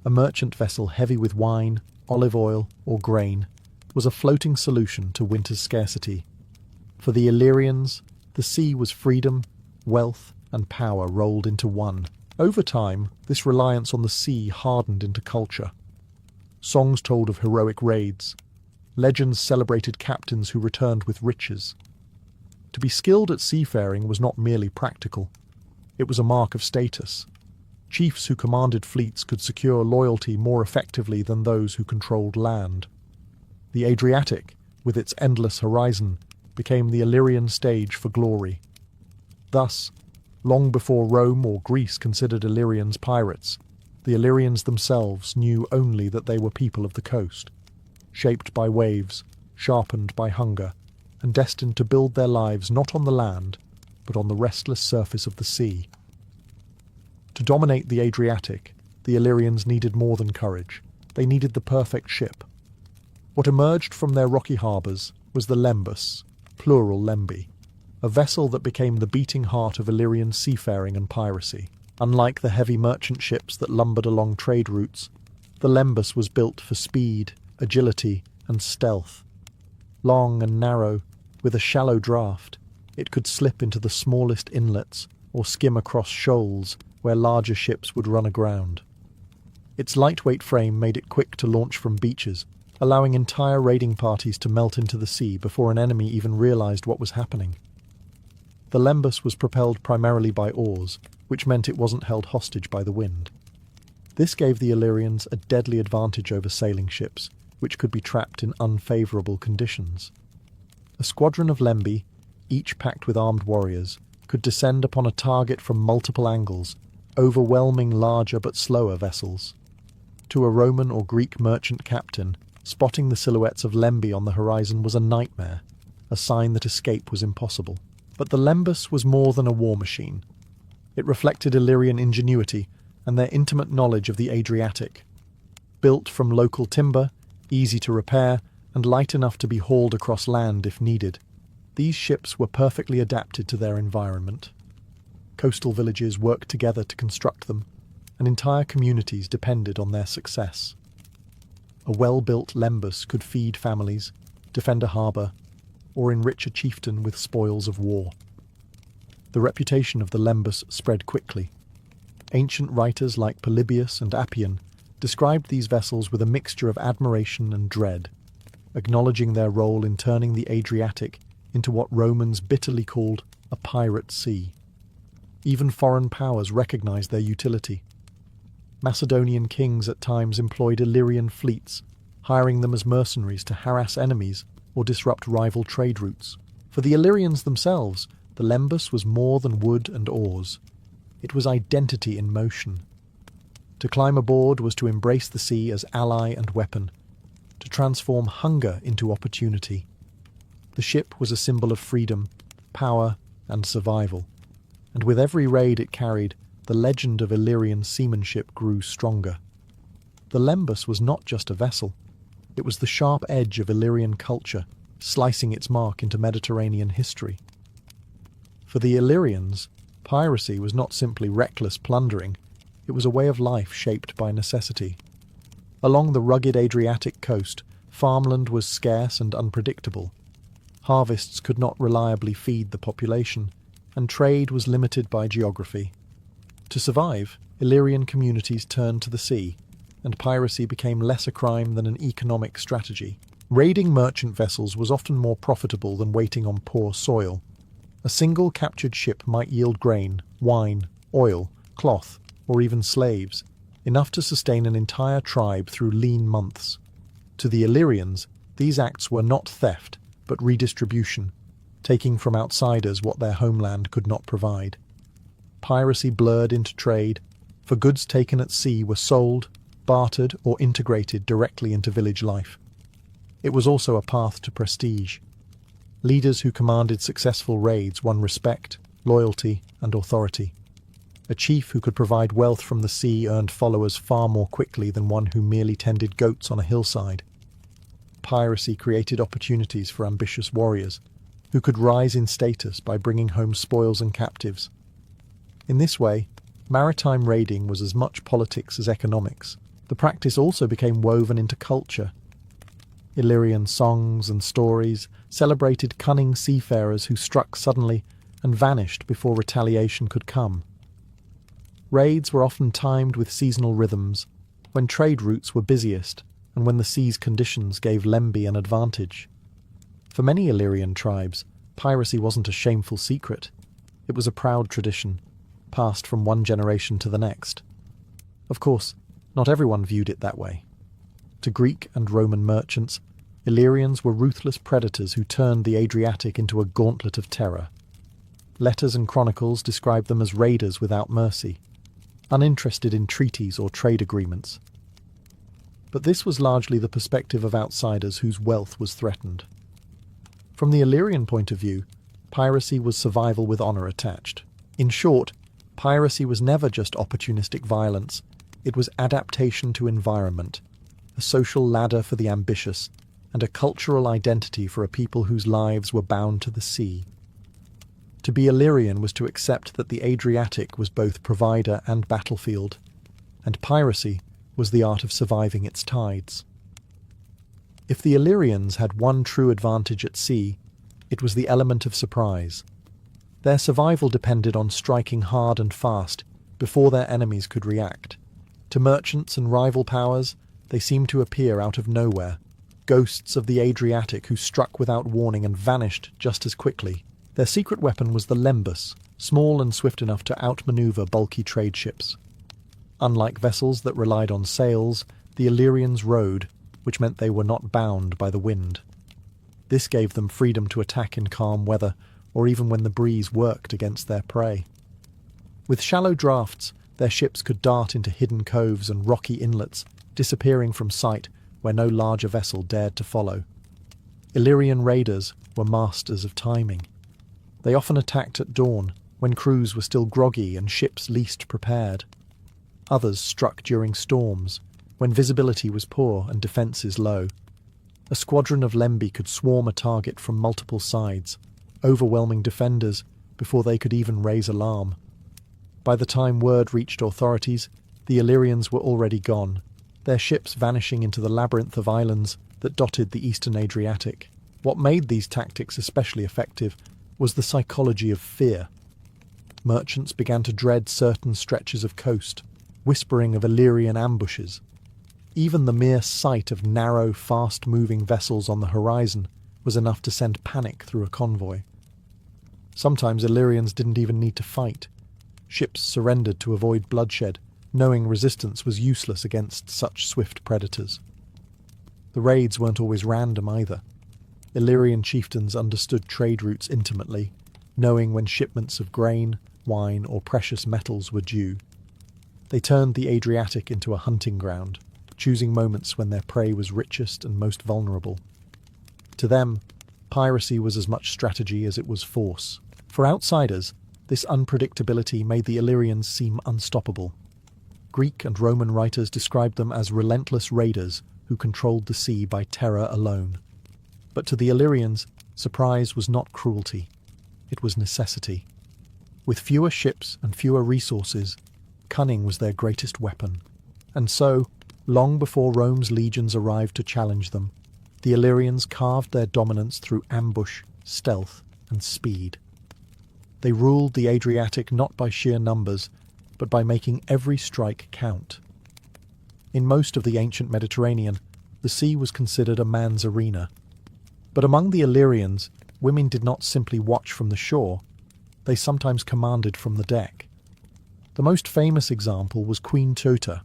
A merchant vessel heavy with wine, olive oil, or grain was a floating solution to winter's scarcity. For the Illyrians, the sea was freedom, wealth, and power rolled into one. Over time, this reliance on the sea hardened into culture. Songs told of heroic raids. Legends celebrated captains who returned with riches. To be skilled at seafaring was not merely practical. It was a mark of status. Chiefs who commanded fleets could secure loyalty more effectively than those who controlled land. The Adriatic, with its endless horizon, became the Illyrian stage for glory. Thus, long before Rome or Greece considered Illyrians pirates, the Illyrians themselves knew only that they were people of the coast, shaped by waves, sharpened by hunger, and destined to build their lives not on the land, but on the restless surface of the sea. To dominate the Adriatic, the Illyrians needed more than courage. They needed the perfect ship. What emerged from their rocky harbours was the lembus, plural lembi, a vessel that became the beating heart of Illyrian seafaring and piracy. Unlike the heavy merchant ships that lumbered along trade routes, the lembus was built for speed, agility, and stealth. Long and narrow, with a shallow draft, it could slip into the smallest inlets or skim across shoals where larger ships would run aground. Its lightweight frame made it quick to launch from beaches, allowing entire raiding parties to melt into the sea before an enemy even realized what was happening. The lembus was propelled primarily by oars, which meant it wasn't held hostage by the wind. This gave the Illyrians a deadly advantage over sailing ships, which could be trapped in unfavourable conditions. A squadron of lembi, each packed with armed warriors, could descend upon a target from multiple angles, overwhelming larger but slower vessels. To a Roman or Greek merchant captain, spotting the silhouettes of lembi on the horizon was a nightmare, a sign that escape was impossible. But the lembus was more than a war machine. It reflected Illyrian ingenuity and their intimate knowledge of the Adriatic. Built from local timber, easy to repair, and light enough to be hauled across land if needed, these ships were perfectly adapted to their environment. Coastal villages worked together to construct them, and entire communities depended on their success. A well-built lembus could feed families, defend a harbour, or enrich a chieftain with spoils of war. The reputation of the lembus spread quickly. Ancient writers like Polybius and Appian described these vessels with a mixture of admiration and dread, acknowledging their role in turning the Adriatic into what Romans bitterly called a pirate sea. Even foreign powers recognized their utility. Macedonian kings at times employed Illyrian fleets, hiring them as mercenaries to harass enemies or disrupt rival trade routes. For the Illyrians themselves, the lembus was more than wood and oars. It was identity in motion. To climb aboard was to embrace the sea as ally and weapon, to transform hunger into opportunity. The ship was a symbol of freedom, power, and survival, and with every raid it carried, the legend of Illyrian seamanship grew stronger. The lembus was not just a vessel. It was the sharp edge of Illyrian culture, slicing its mark into Mediterranean history. For the Illyrians, piracy was not simply reckless plundering, it was a way of life shaped by necessity. Along the rugged Adriatic coast, farmland was scarce and unpredictable. Harvests could not reliably feed the population, and trade was limited by geography. To survive, Illyrian communities turned to the sea, and piracy became less a crime than an economic strategy. Raiding merchant vessels was often more profitable than waiting on poor soil. A single captured ship might yield grain, wine, oil, cloth, or even slaves, enough to sustain an entire tribe through lean months. To the Illyrians, these acts were not theft, but redistribution, taking from outsiders what their homeland could not provide. Piracy blurred into trade, for goods taken at sea were sold, bartered, or integrated directly into village life. It was also a path to prestige. Leaders who commanded successful raids won respect, loyalty, and authority. A chief who could provide wealth from the sea earned followers far more quickly than one who merely tended goats on a hillside. Piracy created opportunities for ambitious warriors, who could rise in status by bringing home spoils and captives. In this way, maritime raiding was as much politics as economics. The practice also became woven into culture. Illyrian songs and stories celebrated cunning seafarers who struck suddenly and vanished before retaliation could come. Raids were often timed with seasonal rhythms, when trade routes were busiest and when the sea's conditions gave Lemby an advantage. For many Illyrian tribes, piracy wasn't a shameful secret. It was a proud tradition, passed from one generation to the next. Of course, not everyone viewed it that way. To Greek and Roman merchants, Illyrians were ruthless predators who turned the Adriatic into a gauntlet of terror. Letters and chronicles describe them as raiders without mercy, uninterested in treaties or trade agreements. But this was largely the perspective of outsiders whose wealth was threatened. From the Illyrian point of view, piracy was survival with honour attached. In short, piracy was never just opportunistic violence, it was adaptation to environment, a social ladder for the ambitious, and a cultural identity for a people whose lives were bound to the sea. To be Illyrian was to accept that the Adriatic was both provider and battlefield, and piracy was the art of surviving its tides. If the Illyrians had one true advantage at sea, it was the element of surprise. Their survival depended on striking hard and fast before their enemies could react. To merchants and rival powers, they seemed to appear out of nowhere, ghosts of the Adriatic who struck without warning and vanished just as quickly. Their secret weapon was the lembus, small and swift enough to outmaneuver bulky trade ships. Unlike vessels that relied on sails, the Illyrians rowed, which meant they were not bound by the wind. This gave them freedom to attack in calm weather, or even when the breeze worked against their prey. With shallow drafts, their ships could dart into hidden coves and rocky inlets, disappearing from sight where no larger vessel dared to follow. Illyrian raiders were masters of timing. They often attacked at dawn, when crews were still groggy and ships least prepared. Others struck during storms, when visibility was poor and defences low. A squadron of Lemby could swarm a target from multiple sides, overwhelming defenders before they could even raise alarm. By the time word reached authorities, the Illyrians were already gone, their ships vanishing into the labyrinth of islands that dotted the eastern Adriatic. What made these tactics especially effective was the psychology of fear. Merchants began to dread certain stretches of coast, whispering of Illyrian ambushes. Even the mere sight of narrow, fast-moving vessels on the horizon was enough to send panic through a convoy. Sometimes Illyrians didn't even need to fight. Ships surrendered to avoid bloodshed, knowing resistance was useless against such swift predators. The raids weren't always random either. Illyrian chieftains understood trade routes intimately, knowing when shipments of grain, wine, or precious metals were due. They turned the Adriatic into a hunting ground, choosing moments when their prey was richest and most vulnerable. To them, piracy was as much strategy as it was force. For outsiders, this unpredictability made the Illyrians seem unstoppable. Greek and Roman writers described them as relentless raiders who controlled the sea by terror alone. But to the Illyrians, surprise was not cruelty. It was necessity. With fewer ships and fewer resources, cunning was their greatest weapon. And so, long before Rome's legions arrived to challenge them, the Illyrians carved their dominance through ambush, stealth, and speed. They ruled the Adriatic not by sheer numbers, but by making every strike count. In most of the ancient Mediterranean, the sea was considered a man's arena. But among the Illyrians, women did not simply watch from the shore, they sometimes commanded from the deck. The most famous example was Queen Tota,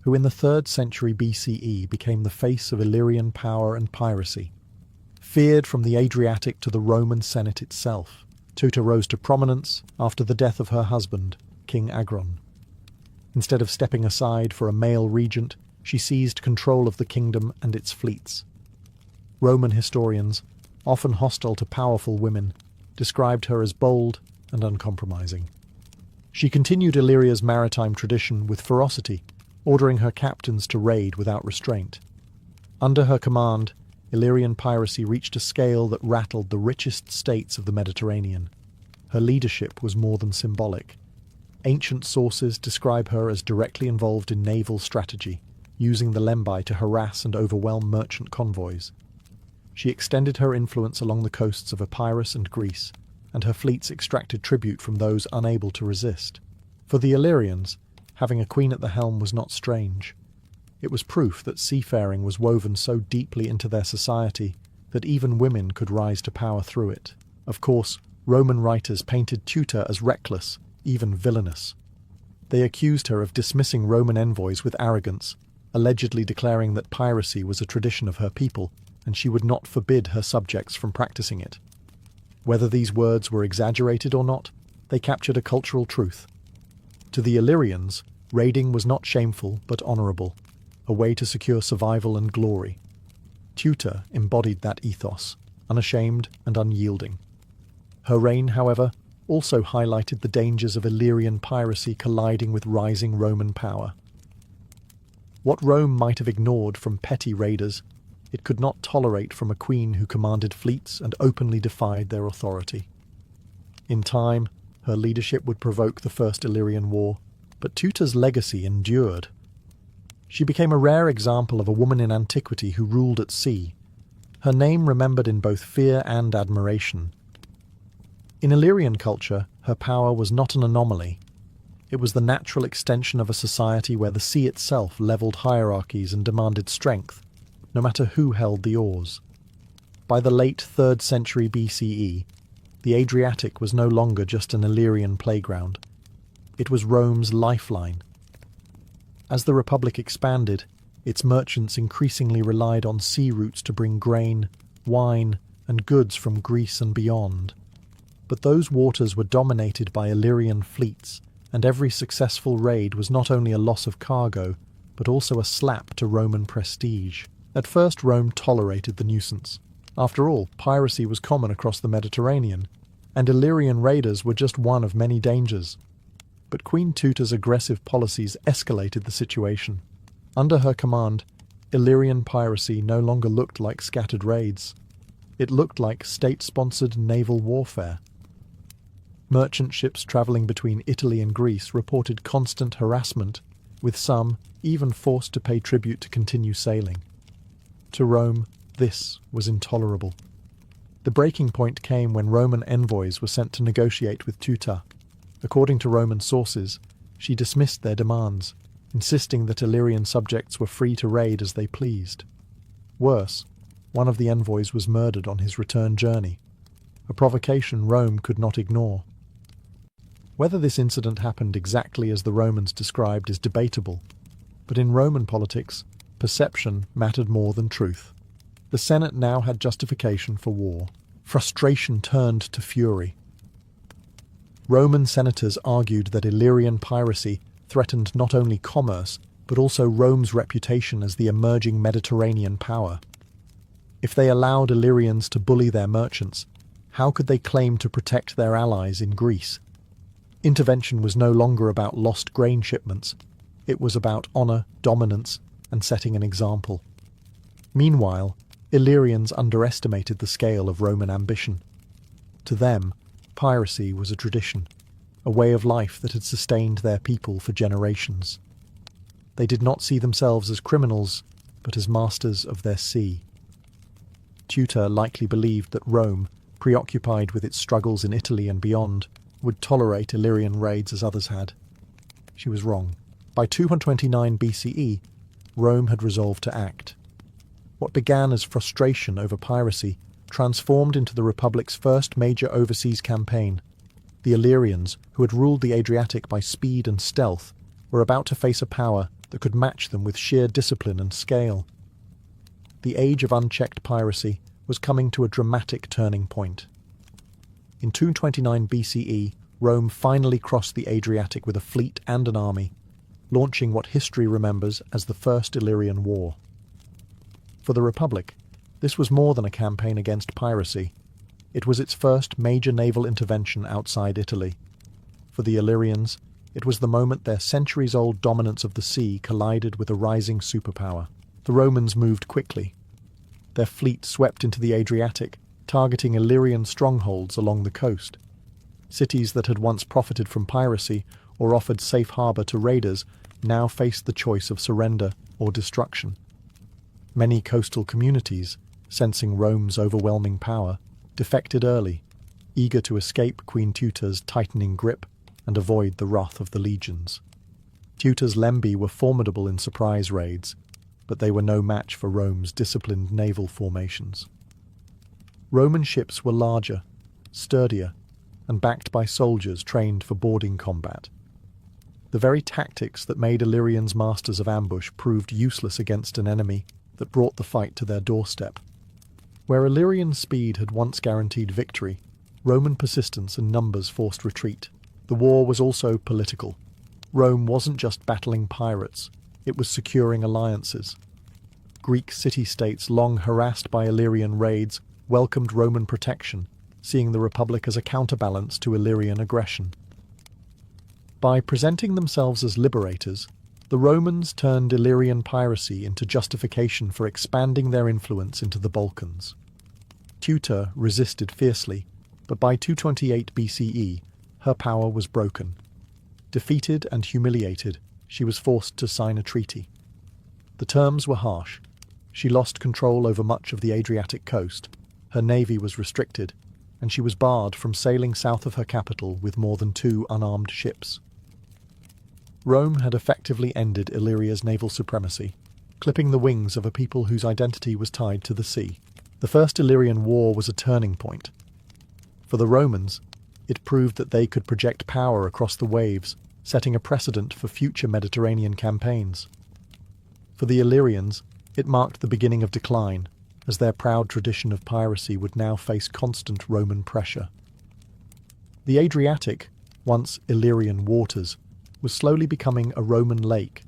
who in the 3rd century BCE became the face of Illyrian power and piracy. Feared from the Adriatic to the Roman Senate itself, Tota rose to prominence after the death of her husband, King Agron. Instead of stepping aside for a male regent, she seized control of the kingdom and its fleets. Roman historians, often hostile to powerful women, described her as bold and uncompromising. She continued Illyria's maritime tradition with ferocity, ordering her captains to raid without restraint. Under her command, Illyrian piracy reached a scale that rattled the richest states of the Mediterranean. Her leadership was more than symbolic. Ancient sources describe her as directly involved in naval strategy, using the lembi to harass and overwhelm merchant convoys. She extended her influence along the coasts of Epirus and Greece, and her fleets extracted tribute from those unable to resist. For the Illyrians, having a queen at the helm was not strange. It was proof that seafaring was woven so deeply into their society that even women could rise to power through it. Of course, Roman writers painted Tutor as reckless, even villainous. They accused her of dismissing Roman envoys with arrogance, allegedly declaring that piracy was a tradition of her people, and she would not forbid her subjects from practicing it. Whether these words were exaggerated or not, they captured a cultural truth. To the Illyrians, raiding was not shameful but honourable, a way to secure survival and glory. Tutor embodied that ethos, unashamed and unyielding. Her reign, however, also highlighted the dangers of Illyrian piracy colliding with rising Roman power. What Rome might have ignored from petty raiders, it could not tolerate from a queen who commanded fleets and openly defied their authority. In time, her leadership would provoke the First Illyrian War, but Tutor's legacy endured. She became a rare example of a woman in antiquity who ruled at sea, her name remembered in both fear and admiration. In Illyrian culture, her power was not an anomaly. It was the natural extension of a society where the sea itself levelled hierarchies and demanded strength, no matter who held the oars. By the late 3rd century BCE, the Adriatic was no longer just an Illyrian playground. It was Rome's lifeline. As the Republic expanded, its merchants increasingly relied on sea routes to bring grain, wine, and goods from Greece and beyond. But those waters were dominated by Illyrian fleets, and every successful raid was not only a loss of cargo, but also a slap to Roman prestige. At first, Rome tolerated the nuisance. After all, piracy was common across the Mediterranean, and Illyrian raiders were just one of many dangers. But Queen Tutor's aggressive policies escalated the situation. Under her command, Illyrian piracy no longer looked like scattered raids. It looked like state-sponsored naval warfare. Merchant ships travelling between Italy and Greece reported constant harassment, with some even forced to pay tribute to continue sailing. To Rome, this was intolerable. The breaking point came when Roman envoys were sent to negotiate with Tutor. According to Roman sources, she dismissed their demands, insisting that Illyrian subjects were free to raid as they pleased. Worse, one of the envoys was murdered on his return journey, a provocation Rome could not ignore. Whether this incident happened exactly as the Romans described is debatable, but in Roman politics, perception mattered more than truth. The Senate now had justification for war. Frustration turned to fury. Roman senators argued that Illyrian piracy threatened not only commerce, but also Rome's reputation as the emerging Mediterranean power. If they allowed Illyrians to bully their merchants, how could they claim to protect their allies in Greece? Intervention was no longer about lost grain shipments. It was about honour, dominance, and setting an example. Meanwhile, Illyrians underestimated the scale of Roman ambition. To them, piracy was a tradition, a way of life that had sustained their people for generations. They did not see themselves as criminals, but as masters of their sea. Tutor likely believed that Rome, preoccupied with its struggles in Italy and beyond, would tolerate Illyrian raids as others had. She was wrong. By 229 BCE, Rome had resolved to act. What began as frustration over piracy transformed into the Republic's first major overseas campaign. The Illyrians, who had ruled the Adriatic by speed and stealth, were about to face a power that could match them with sheer discipline and scale. The age of unchecked piracy was coming to a dramatic turning point. In 229 BCE, Rome finally crossed the Adriatic with a fleet and an army, launching what history remembers as the First Illyrian War. For the Republic, this was more than a campaign against piracy. It was its first major naval intervention outside Italy. For the Illyrians, it was the moment their centuries-old dominance of the sea collided with a rising superpower. The Romans moved quickly. Their fleet swept into the Adriatic, targeting Illyrian strongholds along the coast. Cities that had once profited from piracy or offered safe harbour to raiders now faced the choice of surrender or destruction. Many coastal communities, sensing Rome's overwhelming power, defected early, eager to escape Queen Teuta's tightening grip and avoid the wrath of the legions. Teuta's lembi were formidable in surprise raids, but they were no match for Rome's disciplined naval formations. Roman ships were larger, sturdier, and backed by soldiers trained for boarding combat. The very tactics that made Illyrians masters of ambush proved useless against an enemy that brought the fight to their doorstep. Where Illyrian speed had once guaranteed victory, Roman persistence and numbers forced retreat. The war was also political. Rome wasn't just battling pirates, it was securing alliances. Greek city-states, long harassed by Illyrian raids, welcomed Roman protection, seeing the Republic as a counterbalance to Illyrian aggression. By presenting themselves as liberators, the Romans turned Illyrian piracy into justification for expanding their influence into the Balkans. Teuta resisted fiercely, but by 228 BCE, her power was broken. Defeated and humiliated, she was forced to sign a treaty. The terms were harsh. She lost control over much of the Adriatic coast, her navy was restricted, and she was barred from sailing south of her capital with more than 2 unarmed ships. Rome had effectively ended Illyria's naval supremacy, clipping the wings of a people whose identity was tied to the sea. The First Illyrian War was a turning point. For the Romans, it proved that they could project power across the waves, setting a precedent for future Mediterranean campaigns. For the Illyrians, it marked the beginning of decline, as their proud tradition of piracy would now face constant Roman pressure. The Adriatic, once Illyrian waters, was slowly becoming a Roman lake.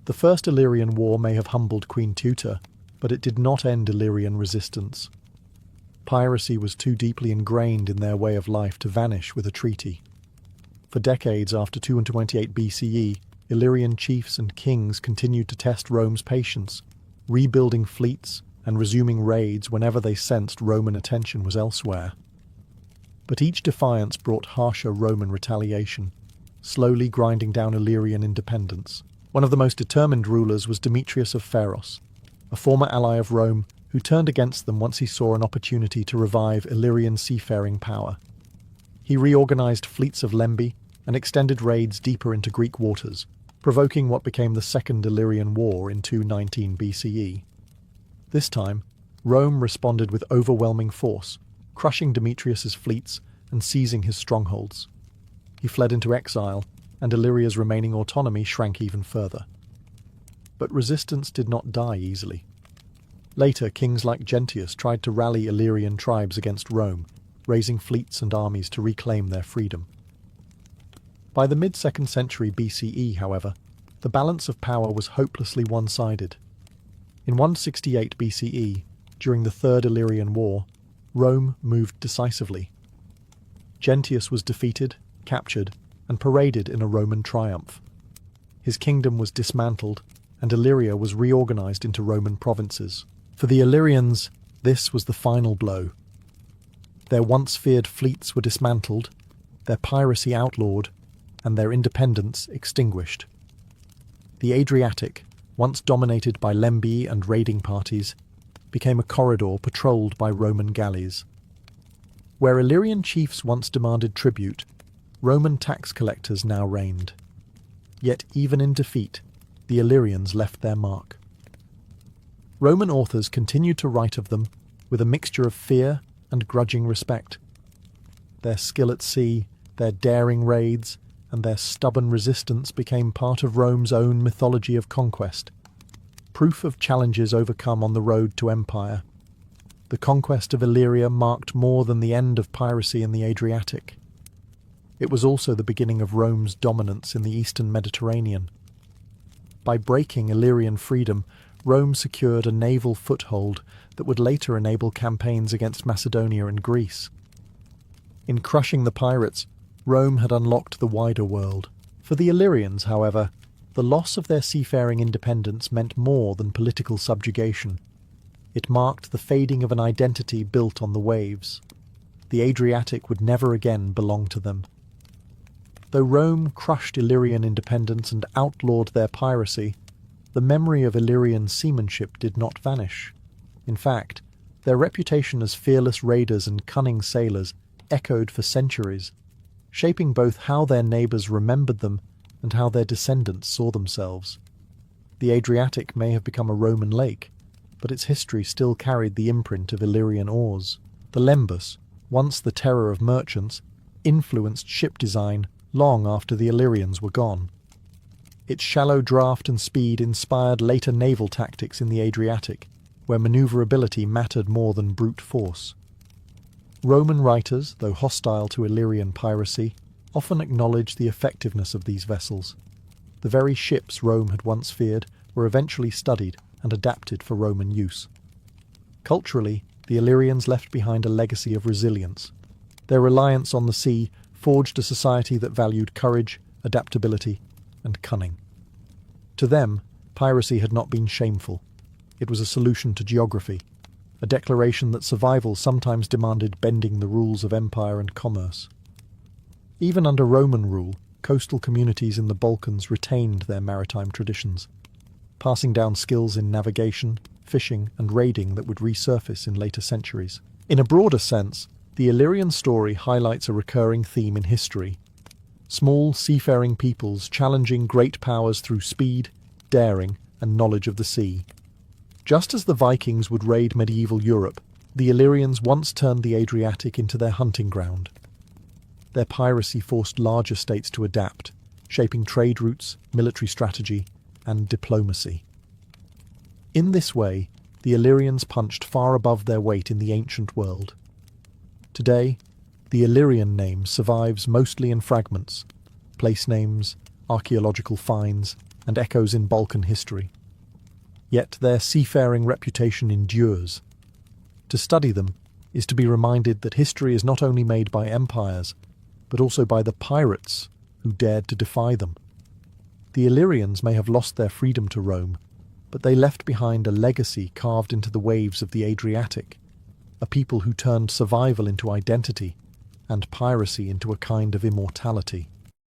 The First Illyrian War may have humbled Queen Teuta, but it did not end Illyrian resistance. Piracy was too deeply ingrained in their way of life to vanish with a treaty. For decades after 228 BCE, Illyrian chiefs and kings continued to test Rome's patience, rebuilding fleets and resuming raids whenever they sensed Roman attention was elsewhere. But each defiance brought harsher Roman retaliation, slowly grinding down Illyrian independence. One of the most determined rulers was Demetrius of Pharos, a former ally of Rome who turned against them once he saw an opportunity to revive Illyrian seafaring power. He reorganized fleets of lembi and extended raids deeper into Greek waters, provoking what became the Second Illyrian War in 219 BCE. This time, Rome responded with overwhelming force, crushing Demetrius's fleets and seizing his strongholds. He fled into exile, and Illyria's remaining autonomy shrank even further. But resistance did not die easily. Later, kings like Gentius tried to rally Illyrian tribes against Rome, raising fleets and armies to reclaim their freedom. By the mid-2nd century BCE, however, the balance of power was hopelessly one-sided. In 168 BCE, during the Third Illyrian War, Rome moved decisively. Gentius was defeated, captured, and paraded in a Roman triumph. His kingdom was dismantled, and Illyria was reorganized into Roman provinces. For the Illyrians, this was the final blow. Their once feared fleets were dismantled, their piracy outlawed, and their independence extinguished. The Adriatic, once dominated by lembi and raiding parties, became a corridor patrolled by Roman galleys. Where Illyrian chiefs once demanded tribute, Roman tax collectors now reigned. Yet even in defeat, the Illyrians left their mark. Roman authors continued to write of them with a mixture of fear and grudging respect. Their skill at sea, their daring raids, and their stubborn resistance became part of Rome's own mythology of conquest, proof of challenges overcome on the road to empire. The conquest of Illyria marked more than the end of piracy in the Adriatic. It was also the beginning of Rome's dominance in the eastern Mediterranean. By breaking Illyrian freedom, Rome secured a naval foothold that would later enable campaigns against Macedonia and Greece. In crushing the pirates, Rome had unlocked the wider world. For the Illyrians, however, the loss of their seafaring independence meant more than political subjugation. It marked the fading of an identity built on the waves. The Adriatic would never again belong to them. Though Rome crushed Illyrian independence and outlawed their piracy, the memory of Illyrian seamanship did not vanish. In fact, their reputation as fearless raiders and cunning sailors echoed for centuries, shaping both how their neighbours remembered them and how their descendants saw themselves. The Adriatic may have become a Roman lake, but its history still carried the imprint of Illyrian oars. The lembus, once the terror of merchants, influenced ship design long after the Illyrians were gone. Its shallow draft and speed inspired later naval tactics in the Adriatic, where maneuverability mattered more than brute force. Roman writers, though hostile to Illyrian piracy, often acknowledged the effectiveness of these vessels. The very ships Rome had once feared were eventually studied and adapted for Roman use. Culturally, the Illyrians left behind a legacy of resilience. Their reliance on the sea forged a society that valued courage, adaptability, and cunning. To them, piracy had not been shameful. It was a solution to geography, a declaration that survival sometimes demanded bending the rules of empire and commerce. Even under Roman rule, coastal communities in the Balkans retained their maritime traditions, passing down skills in navigation, fishing, and raiding that would resurface in later centuries. In a broader sense, the Illyrian story highlights a recurring theme in history: small seafaring peoples challenging great powers through speed, daring, and knowledge of the sea. Just as the Vikings would raid medieval Europe, the Illyrians once turned the Adriatic into their hunting ground. Their piracy forced larger states to adapt, shaping trade routes, military strategy, and diplomacy. In this way, the Illyrians punched far above their weight in the ancient world. Today, the Illyrian name survives mostly in fragments, place names, archaeological finds, and echoes in Balkan history. Yet their seafaring reputation endures. To study them is to be reminded that history is not only made by empires, but also by the pirates who dared to defy them. The Illyrians may have lost their freedom to Rome, but they left behind a legacy carved into the waves of the Adriatic, a people who turned survival into identity and piracy into a kind of immortality.